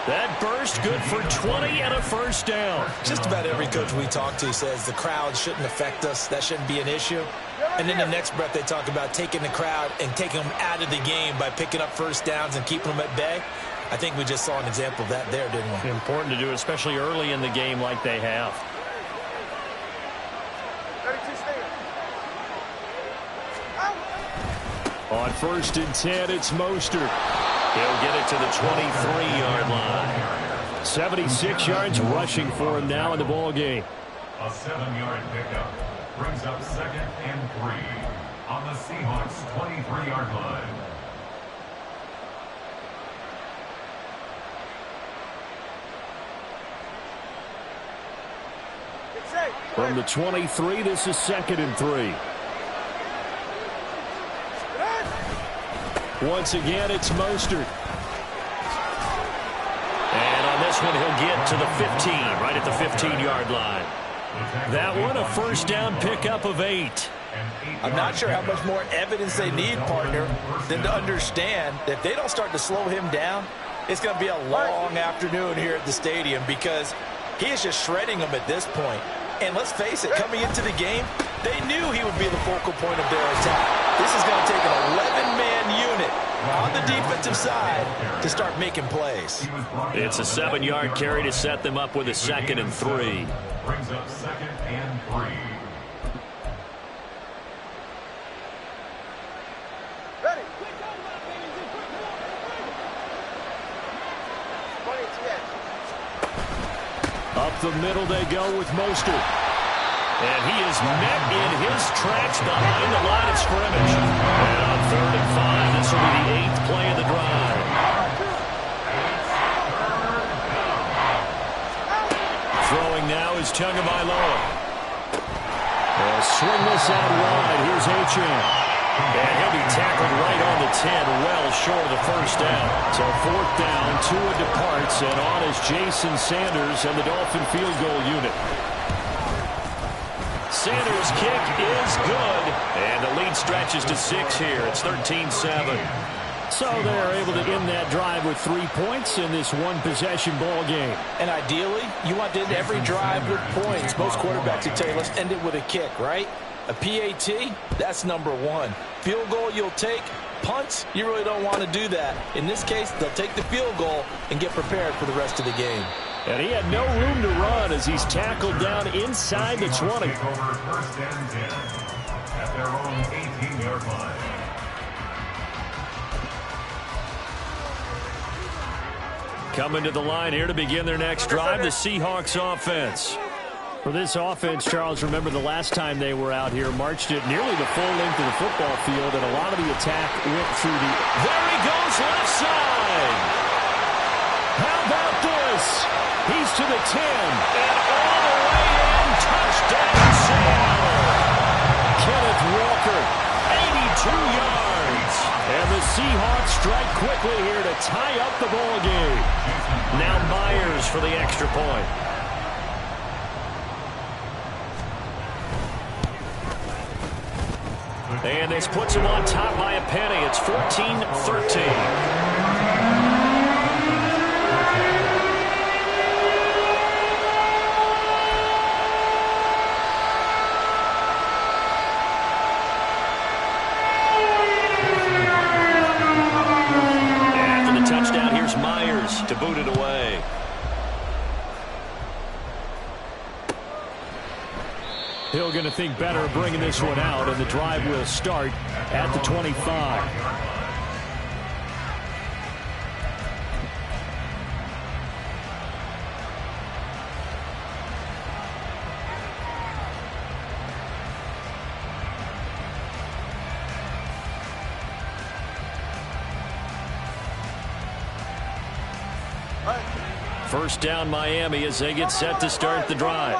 That burst good for 20 and a first down. Just about every coach we talk to says the crowd shouldn't affect us. That shouldn't be an issue. And in the next breath, they talk about taking the crowd and taking them out of the game by picking up first downs and keeping them at bay. I think we just saw an example of that there, didn't we? Important to do, especially early in the game like they have. 32 stand. On 1st and 10, it's Mostert. He'll get it to the 23-yard line. 76 yards rushing for him now in the ball game. A 7-yard pickup brings up 2nd and 3 on the Seahawks' 23-yard line. From the 23, this is 2nd and 3. Once again, it's Mostert. And on this one, he'll get to the 15, right at the 15-yard line. That one, a first down pickup of 8. I'm not sure how much more evidence they need, partner, than to understand that if they don't start to slow him down, it's going to be a long afternoon here at the stadium because he is just shredding them at this point. And let's face it, coming into the game, they knew he would be the focal point of their attack. This is going to take an 11-man unit on the defensive side to start making plays. It's a 7-yard carry to set them up with a 2nd and 3. Brings up 2nd and 3. Ready. Up the middle they go with Mostert. And he is met in his tracks behind the line of scrimmage. And on 3rd and 5, this will be the 8th play of the drive. Throwing now is Tagovailoa. Swing this out wide. Here's Achane. And he'll be tackled right on the 10, well short of the first down. So 4th down, Tua departs, and on is Jason Sanders and the Dolphin field goal unit. Sanders' kick is good, and the lead stretches to 6 here. It's 13-7. So they're able to end that drive with 3 points in this one-possession ball game. And ideally, you want to end every drive with points. Most quarterbacks would tell you, let's end it with a kick, right? A PAT, that's number 1. Field goal you'll take. Punts, you really don't want to do that. In this case, they'll take the field goal and get prepared for the rest of the game. And he had no room to run as he's tackled down inside the 20. Take over 1st and 10 at their own 18-yard line. Coming to the line here to begin their next drive, the Seahawks offense. For this offense, Charles, remember the last time they were out here, marched it nearly the full length of the football field, and a lot of the attack went through the... There he goes, left side! How about this? He's to the 10, and all the way in, touchdown Seattle! Kenneth Walker, 82 yards. And the Seahawks strike quickly here to tie up the ball game. Now Myers for the extra point. And this puts him on top by a penny. It's 14-13. Touchdown, here's Myers to boot it away. Hill going to think better of bringing this one out, and the drive will start at the 25. First down Miami as they get set to start the drive.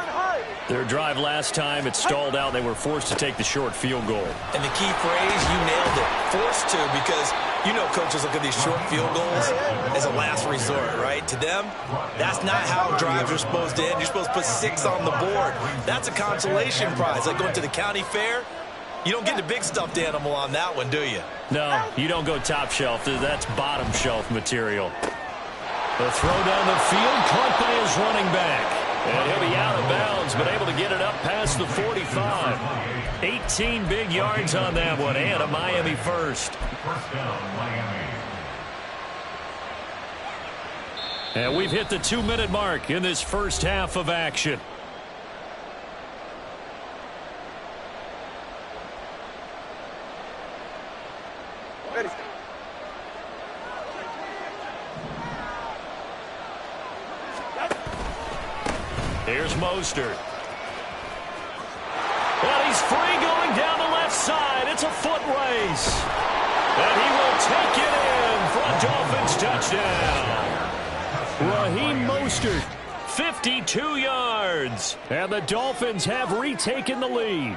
Their drive last time, it stalled out. They were forced to take the short field goal. And the key phrase, you nailed it, forced to, because you know coaches look at these short field goals as a last resort, right? To them, that's not how drives are supposed to end. You're supposed to put 6 on the board. That's a consolation prize, like going to the county fair. You don't get the big stuffed animal on that one, do you? No, you don't go top shelf. That's bottom shelf material. The throw down the field, caught by his running back. And he'll be out of bounds, but able to get it up past the 45. 18 big yards on that one, and a Miami first. First down, Miami. And we've hit the 2-minute mark in this first half of action. Ready. Here's Mostert. And he's free going down the left side. It's a foot race. And he will take it in for a Dolphins touchdown. Raheem Mostert, 52 yards. And the Dolphins have retaken the lead.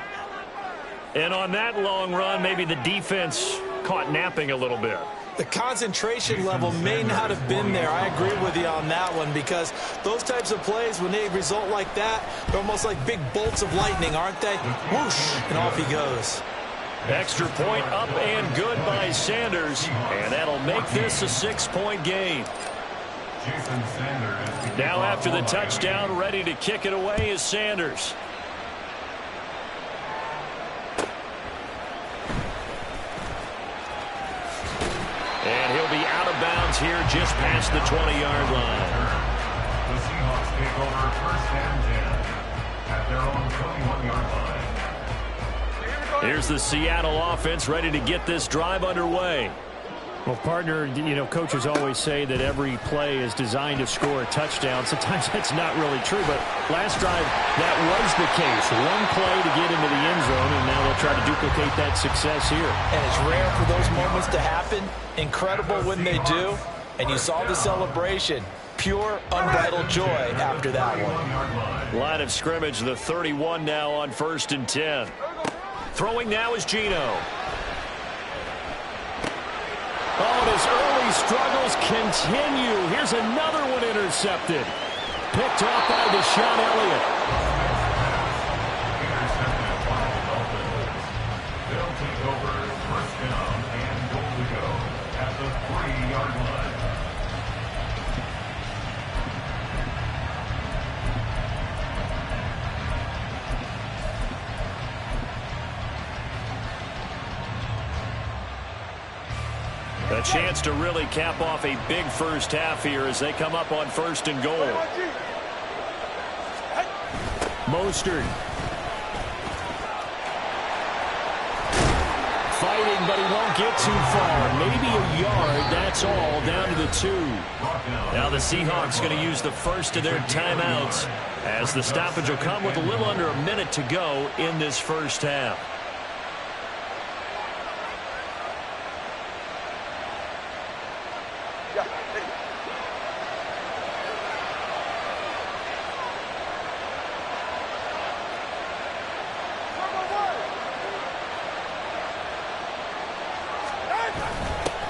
And on that long run, maybe the defense caught napping a little bit. The concentration level may not have been there. I agree with you on that one, because those types of plays, when they result like that, they're almost like big bolts of lightning, aren't they? Whoosh, and off he goes. Extra point up and good by Sanders, and that'll make this a 6-point game. Jason Sanders. Now after the touchdown, ready to kick it away is Sanders. And he'll be out of bounds here just past the 20-yard line. The Seahawks take over first and 10 at their own 21-yard line. Here's the Seattle offense ready to get this drive underway. Well, partner, you know, coaches always say that every play is designed to score a touchdown. Sometimes that's not really true, but last drive, that was the case. One play to get into the end zone, and now they'll try to duplicate that success here. And it's rare for those moments to happen. Incredible when they do. And you saw the celebration. Pure, unbridled joy after that one. Line of scrimmage, the 31 now on 1st and 10. Throwing now is Geno. Oh, and his early struggles continue. Here's another one intercepted. Picked off by Deshaun Elliott. Intercepted by the Dolphins. They'll take over first down and goal to go at the 3-yard line. A chance to really cap off a big first half here as they come up on 1st and goal. Mostert. Fighting, but he won't get too far. Maybe a yard, that's all, down to the 2. Now the Seahawks going to use the first of their timeouts as the stoppage will come with a little under a minute to go in this first half.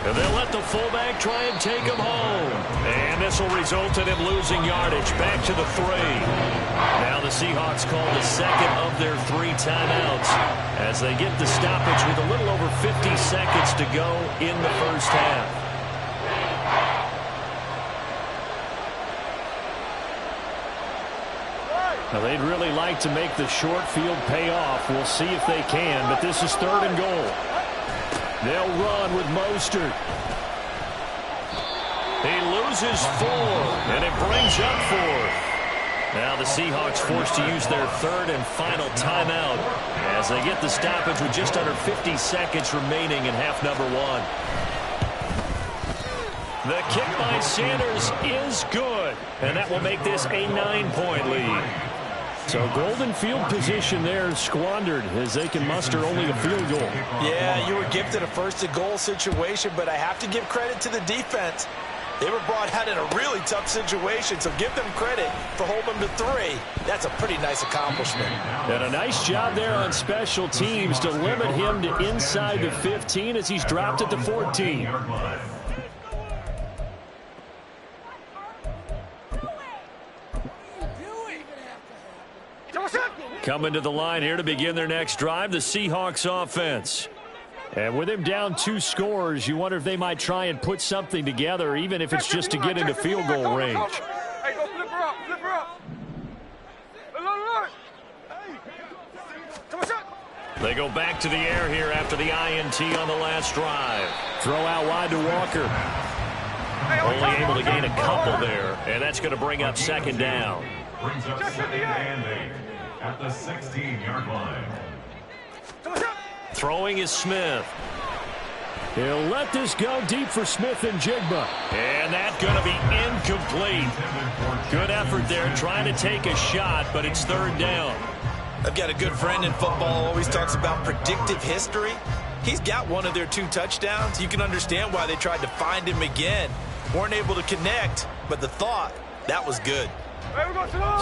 And they'll let the fullback try and take him home. And this will result in him losing yardage back to the 3. Now the Seahawks call the second of their 3 timeouts as they get the stoppage with a little over 50 seconds to go in the first half. Now they'd really like to make the short field pay off. We'll see if they can, but this is 3rd and goal. They'll run with Mostert. He loses 4, and it brings up 4th. Now the Seahawks forced to use their 3rd and final timeout as they get the stoppage with just under 50 seconds remaining in half number 1. The kick by Sanders is good, and that will make this a 9-point lead. So golden field position there squandered as they can muster only a field goal. Yeah, you were gifted a 1st and goal situation, but I have to give credit to the defense. They were brought out in a really tough situation, so give them credit for holding them to 3. That's a pretty nice accomplishment. And a nice job there on special teams to limit him to inside the 15 as he's dropped it to 14. Coming to the line here to begin their next drive, the Seahawks offense. And with him down 2 scores, you wonder if they might try and put something together, even if it's just to get into field goal range. Hey, go flip her up, flip her up. Look. Come on, shot. They go back to the air here after the INT on the last drive. Throw out wide to Walker. Only able to gain a couple there, and that's going to bring up second down. Brings up 2nd and 8 at the 16-yard line. Throwing is Smith. He'll let this go deep for Smith and Jigba. And that's going to be incomplete. Good effort there trying to take a shot, but it's 3rd down. I've got a good friend in football who always talks about predictive history. He's got one of their 2 touchdowns. You can understand why they tried to find him again. Weren't able to connect, but the thought, that was good.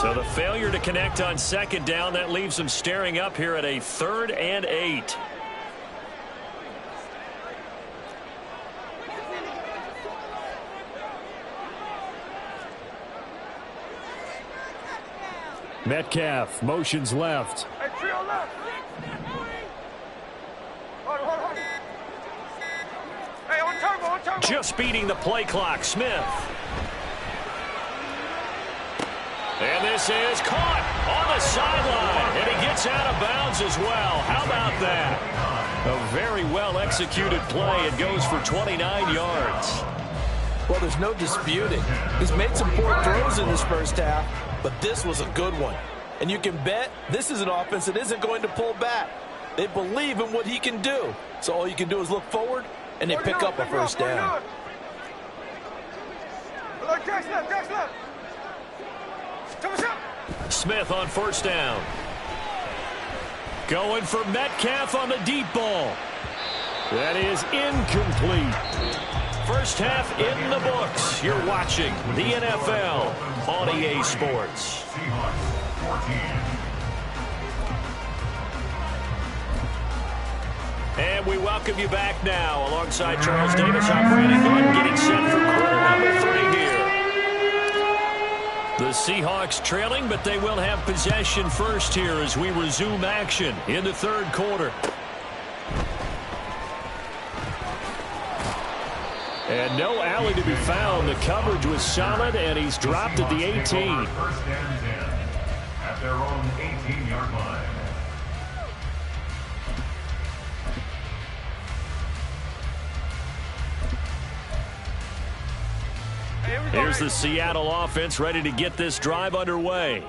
So the failure to connect on 2nd down, that leaves them staring up here at a 3rd and 8. Metcalf motions left. Hey, trio left. Hold. Hey, on turbo. Just beating the play clock, Smith. And this is caught on the sideline, and he gets out of bounds as well. How about that? A very well-executed play. It goes for 29 yards. Well, there's no disputing. He's made some poor throws in this first half, but this was a good one. And you can bet this is an offense that isn't going to pull back. They believe in what he can do. So all you can do is look forward, and they pick up a first down. Smith on 1st down. Going for Metcalf on the deep ball. That is incomplete. First half in the books. You're watching the NFL on EA Sports. And we welcome you back now alongside Charles Davis. I'm Brandon Gordon getting set for quarter number 3 here. The Seahawks trailing, but they will have possession first here as we resume action in the 3rd quarter. And no alley to be found. The coverage was solid, and he's dropped at the 18. 1st and 10 at their own 18-yard line. Here's the Seattle offense ready to get this drive underway.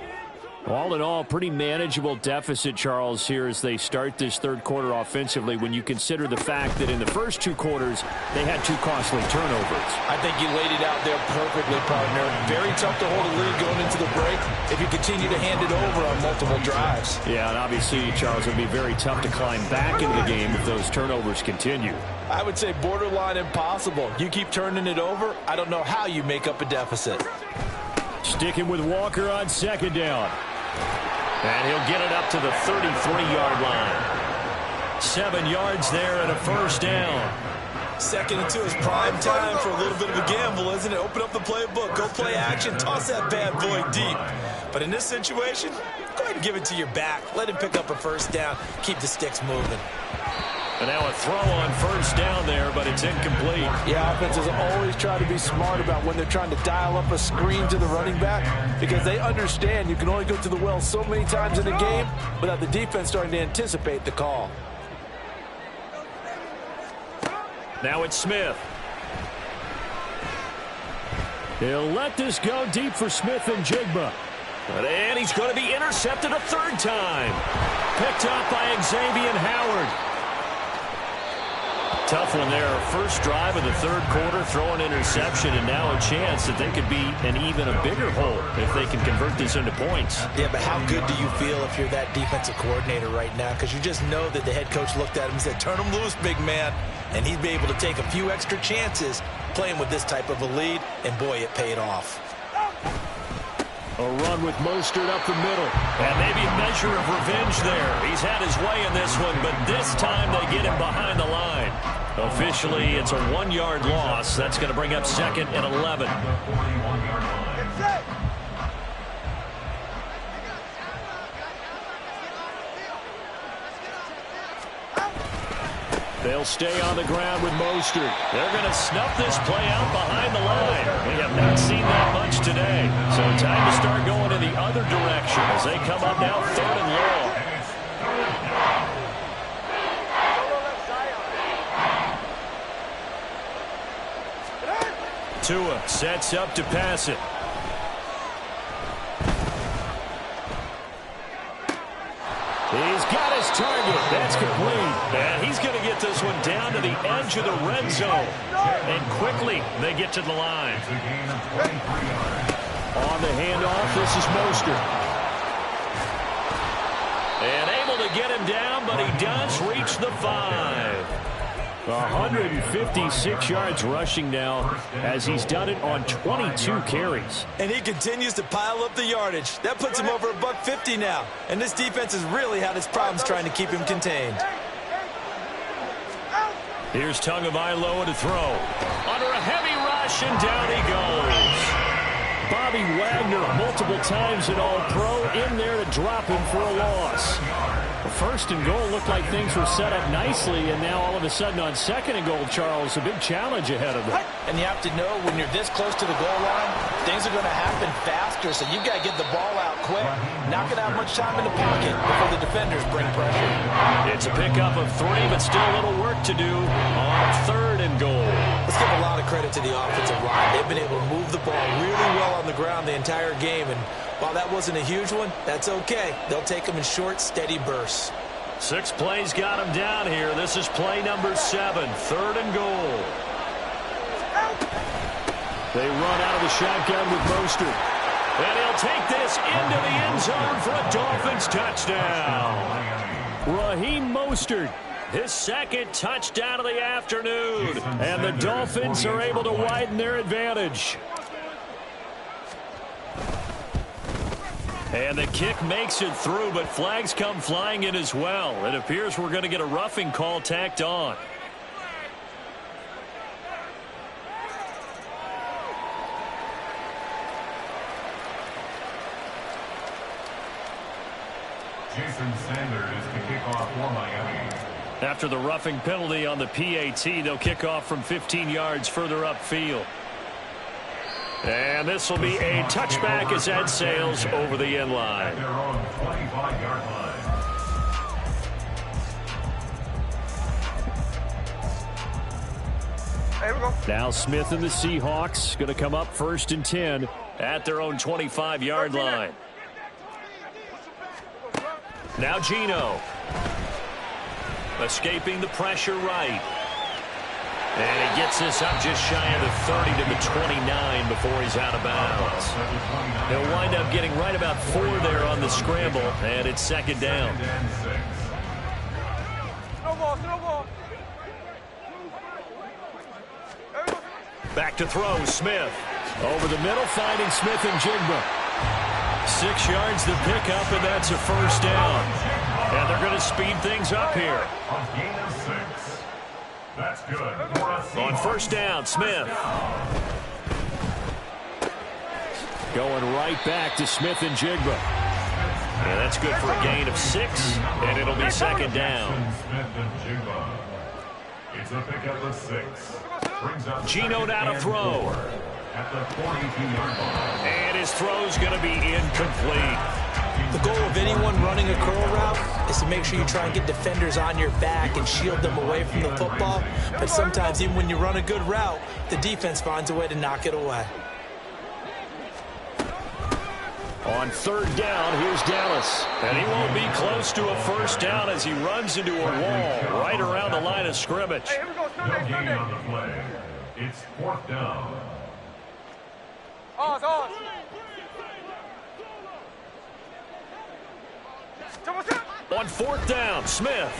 All in all, pretty manageable deficit, Charles, here as they start this 3rd quarter offensively when you consider the fact that in the first 2 quarters, they had 2 costly turnovers. I think you laid it out there perfectly, partner. Very tough to hold a lead going into the break if you continue to hand it over on multiple drives. Yeah, and obviously, Charles, it would be very tough to climb back into the game if those turnovers continue. I would say borderline impossible. You keep turning it over, I don't know how you make up a deficit. Sticking with Walker on 2nd down. And he'll get it up to the 33-yard line. 7 yards there and a first down. 2nd and 2 is prime time for a little bit of a gamble, isn't it? Open up the playbook, go play action, toss that bad boy deep. But in this situation, go ahead and give it to your back. Let him pick up a first down. Keep the sticks moving. And now a throw on 1st down there, but it's incomplete. Yeah, offenses always try to be smart about when they're trying to dial up a screen to the running back because they understand you can only go to the well so many times in a game without the defense starting to anticipate the call. Now it's Smith. He'll let this go deep for Smith and Jigba. And he's going to be intercepted a 3rd time. Picked up by Xavier Howard. Tough one there. First drive of the third quarter, throw an interception, and now a chance that they could be in even a bigger hole if they can convert this into points. Yeah, but how good do you feel if you're that defensive coordinator right now? Because you just know that the head coach looked at him and said, turn him loose, big man. And he'd be able to take a few extra chances playing with this type of a lead, and boy, it paid off. A run with Mostert up the middle. And maybe a measure of revenge there. He's had his way in this one, but this time they get him behind the line. Officially, it's a 1-yard loss. That's going to bring up 2nd and 11. They'll stay on the ground with Mostert. They're going to snuff this play out behind the line. We have not seen that much today. So time to start going in the other direction as they come up now 3rd and long. Tua sets up to pass it. He's got his target. That's complete. And he's going to get this one down to the edge of the red zone. And quickly, they get to the line. On the handoff, this is Mostert. And able to get him down, but he does reach the 5. 156 yards rushing now as he's done it on 22 carries. And he continues to pile up the yardage. That puts him over $150 now. And this defense has really had its problems trying to keep him contained. Here's Tagovailoa to throw. Under a heavy rush, and down he goes. Bobby Wagner multiple times at All-Pro in there to drop him for a loss. First and goal looked like things were set up nicely, and now all of a sudden on 2nd and goal, Charles, a big challenge ahead of them. And you have to know when you're this close to the goal line, things are going to happen faster, so you've got to get the ball out quick. Not going to have much time in the pocket before the defenders bring pressure. It's a pickup of 3, but still a little work to do on 3rd and goal. Let's give a lot of credit to the offensive line. They've been able to move the ball really well on the ground the entire game, and while that wasn't a huge one, that's okay. They'll take them in short, steady bursts. 6 plays got him down here. This is play number 7, 3rd and goal. They run out of the shotgun with Mostert. And he'll take this into the end zone for a Dolphins touchdown. Raheem Mostert, his 2nd touchdown of the afternoon. And the Dolphins are able to widen their advantage. And the kick makes it through, but flags come flying in as well. It appears we're going to get a roughing call tacked on. Jason Sanders to kick off for Miami. After the roughing penalty on the PAT, they'll kick off from 15 yards further upfield. And this will be a touchback as Ed sails over the end line. Their own 25-yard line. Here we go. Now Smith and the Seahawks going to come up 1st and 10 at their own 25-yard line. Now Geno. Escaping the pressure right. And he gets this up just shy of the 30 to the 29 before he's out of bounds. He'll wind up getting right about 4 there on the scramble, and it's 2nd down. Snowball. Back to throw, Smith. Over the middle, finding Smith and Jigba. 6 yards the pickup, and that's a 1st down. And they're going to speed things up here. A gain of 6. That's good. On 1st down, Smith. Going right back to Smith and Jigba. And that's good for a gain of 6, and it'll be 2nd down. Smith and Jigba. It's a pickup of 6. Brings up Geno now to throw. at the 42-yard line. And his throw's going to be incomplete. The goal of anyone running a curl route is to make sure you try and get defenders on your back and shield them away from the football. But sometimes, even when you run a good route, the defense finds a way to knock it away. On 3rd down, here's Dallas. And he won't be close to a 1st down as he runs into a wall right around the line of scrimmage. No gain on the play. It's 4th down. Ours. On 4th down, Smith.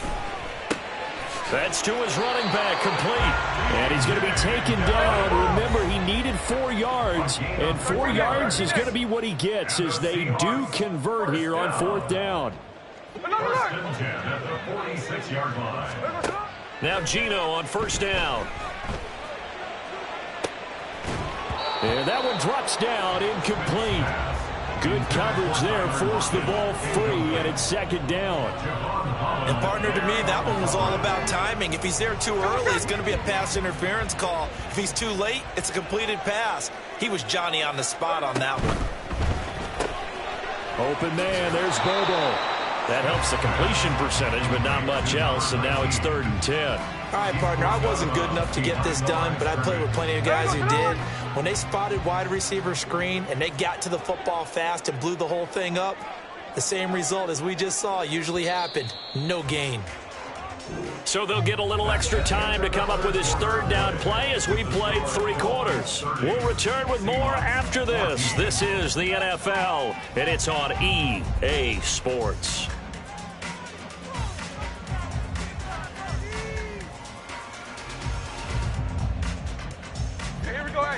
That's to his running back, complete. And he's going to be taken down. Remember, he needed 4 yards, and 4 yards is going to be what he gets as they do convert here on 4th down. 1st and 10 at the 46-yard line. Now Gino on 1st down. And that one drops down, incomplete. Good coverage there, forced the ball free, and it's 2nd down. And partner, to me, that one was all about timing. If he's there too early, it's going to be a pass interference call. If he's too late, it's a completed pass. He was Johnny on the spot on that one. Open man, there's Bobo. That helps the completion percentage, but not much else, and now it's 3rd and 10. All right, partner, I wasn't good enough to get this done, but I played with plenty of guys who did. When they spotted wide receiver screen and they got to the football fast and blew the whole thing up, the same result as we just saw usually happened. No gain. So they'll get a little extra time to come up with his 3rd down play as we played 3 quarters. We'll return with more after this. This is the NFL, and it's on EA Sports.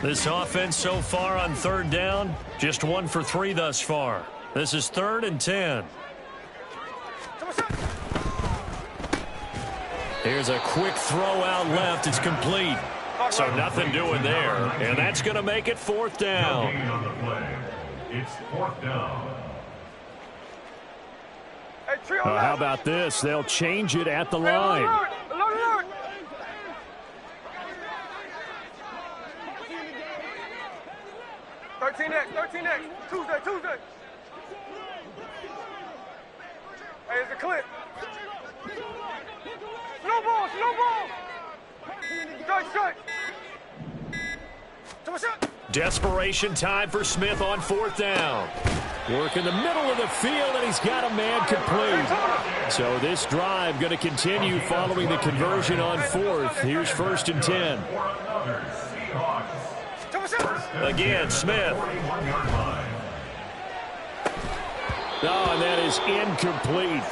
This offense so far on 3rd down, just 1 for 3 thus far. This is 3rd and 10. Here's a quick throw out left. It's complete. So nothing doing there. And that's going to make it 4th down. On the play. It's 4th down. How about this? They'll change it at the line. 13X. Tuesday. Hey, it's a clip. Slow ball. Strike. Desperation time for Smith on 4th down. Work in the middle of the field, and he's got a man complete. So this drive going to continue following the conversion on 4th. Here's 1st and 10. Again, Smith. Oh, and that is incomplete.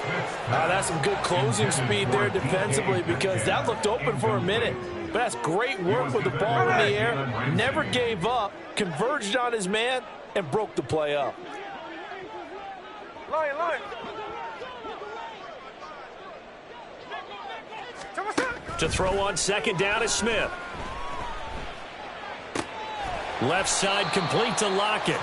That's some good closing speed there defensively because that looked open for a minute. But that's great work with the ball in the air. Never gave up, converged on his man, and broke the play up. Line. To throw on 2nd down is Smith. Left side complete to Lockett.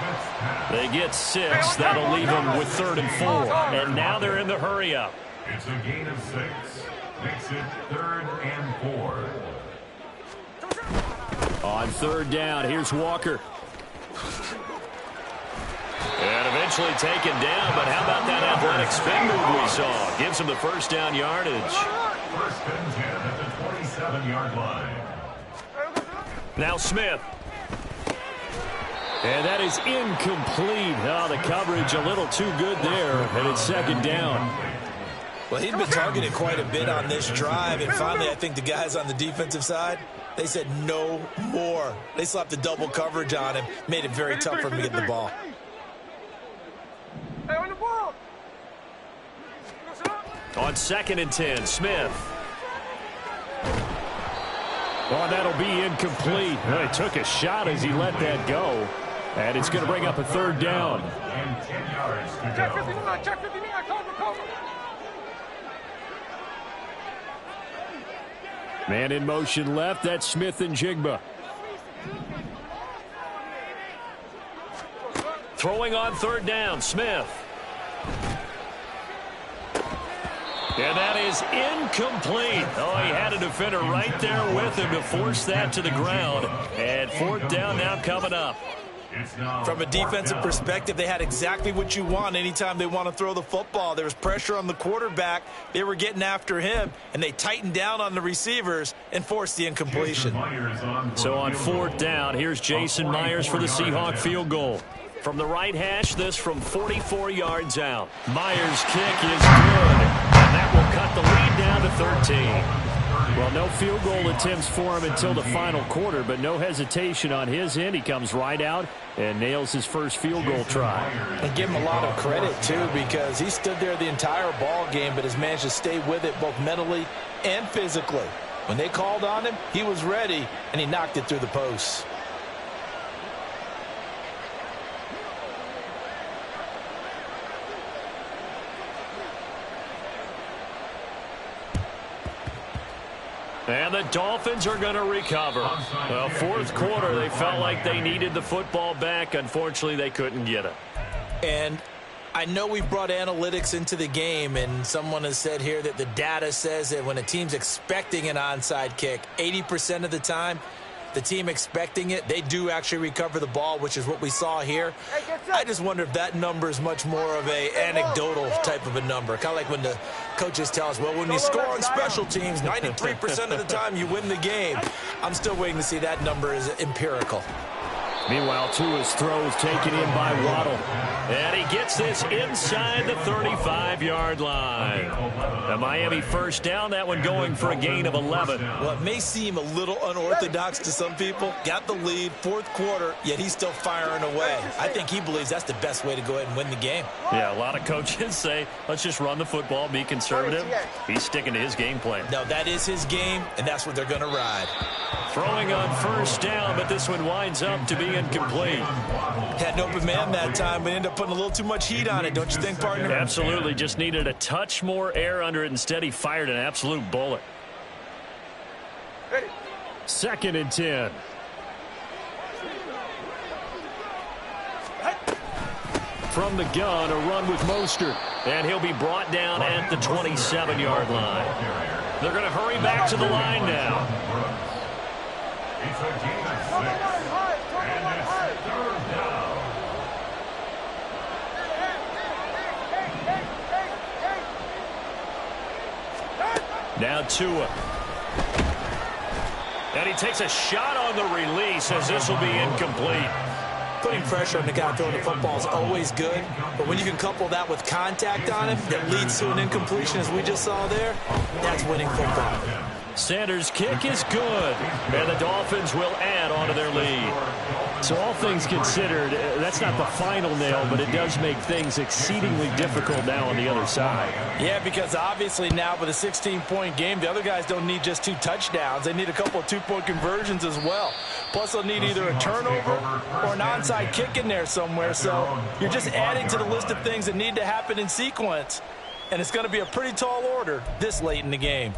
They get 6. That'll leave them with 3rd and 4. And now they're in the hurry-up. It's a gain of 6. Makes it 3rd and 4. On 3rd down, here's Walker. And eventually taken down, but how about that athletic spin move we saw? Gives him the 1st down yardage. 1st and 10 at the 27-yard line. Now Smith. And that is incomplete. Oh, the coverage a little too good there, and it's 2nd down. Well, he'd been targeted quite a bit on this drive, and finally I think the guys on the defensive side, they said no more. They slapped the double coverage on him, made it very tough for him to get the ball. Hey, on the ball. On 2nd and 10, Smith. Oh, that'll be incomplete. Well, he took a shot as he let that go. And it's going to bring up a 3rd down. And 10 yards to Check go. 59, cover. Man in motion left. That's Smith and Jigba. Throwing on 3rd down, Smith. And that is incomplete. Oh, he had a defender right there with him to force that to the ground. And 4th down now coming up. From a defensive perspective, they had exactly what you want anytime they want to throw the football. There was pressure on the quarterback. They were getting after him, and they tightened down on the receivers and forced the incompletion. So on 4th down, here's Jason Myers for the Seahawk field goal. From the right hash, this from 44 yards out. Myers' kick is good, and that will cut the lead down to 13. Well, no field goal attempts for him until the final quarter, but no hesitation on his end. He comes right out and nails his first field goal try. And give him a lot of credit, too, because he stood there the entire ball game but has managed to stay with it both mentally and physically. When they called on him, he was ready, and he knocked it through the posts. And the Dolphins are going to recover. Well, fourth quarter, they felt like they needed the football back. Unfortunately, they couldn't get it. And I know we brought analytics into the game, and someone has said here that the data says that when a team's expecting an onside kick, 80% of the time, the team expecting it, they do actually recover the ball, which is what we saw here. I just wonder if that number is much more of a anecdotal type of a number. Kind of like when the coaches tell us, well, when you score on special teams, 93% of the time you win the game. I'm still waiting to see that number is empirical. Meanwhile, Tua's throws taken in by Waddle. And he gets this inside the 35-yard line. The Miami first down, that one going for a gain of 11. Well, it may seem a little unorthodox to some people. Got the lead, fourth quarter, yet he's still firing away. I think he believes that's the best way to go ahead and win the game. Yeah, a lot of coaches say, let's just run the football, be conservative. He's sticking to his game plan. No, that is his game, and that's what they're going to ride. Throwing on first down, but this one winds up to be incomplete. Had an open man that time, but ended up putting a little too much heat on it, don't you think, partner? Absolutely. Just needed a touch more air under it. Instead, he fired an absolute bullet. Second and 10. From the gun, a run with Mostert. And he'll be brought down at the 27-yard line. They're going to hurry back to the line now. It's a gain of 6. And it's third down. Now Tua. And he takes a shot on the release as this will be incomplete. Putting pressure on the guy throwing the football is always good, but when you can couple that with contact on him that leads to an incompletion as we just saw there, that's winning football. Sanders' kick is good, and the Dolphins will add on to their lead. So all things considered, that's not the final nail, but it does make things exceedingly difficult now on the other side. Yeah, because obviously now with a 16-point game, the other guys don't need just 2 touchdowns. They need a couple of 2-point conversions as well. Plus, they'll need either a turnover or an onside kick in there somewhere. So you're just adding to the list of things that need to happen in sequence. And it's going to be a pretty tall order this late in the game.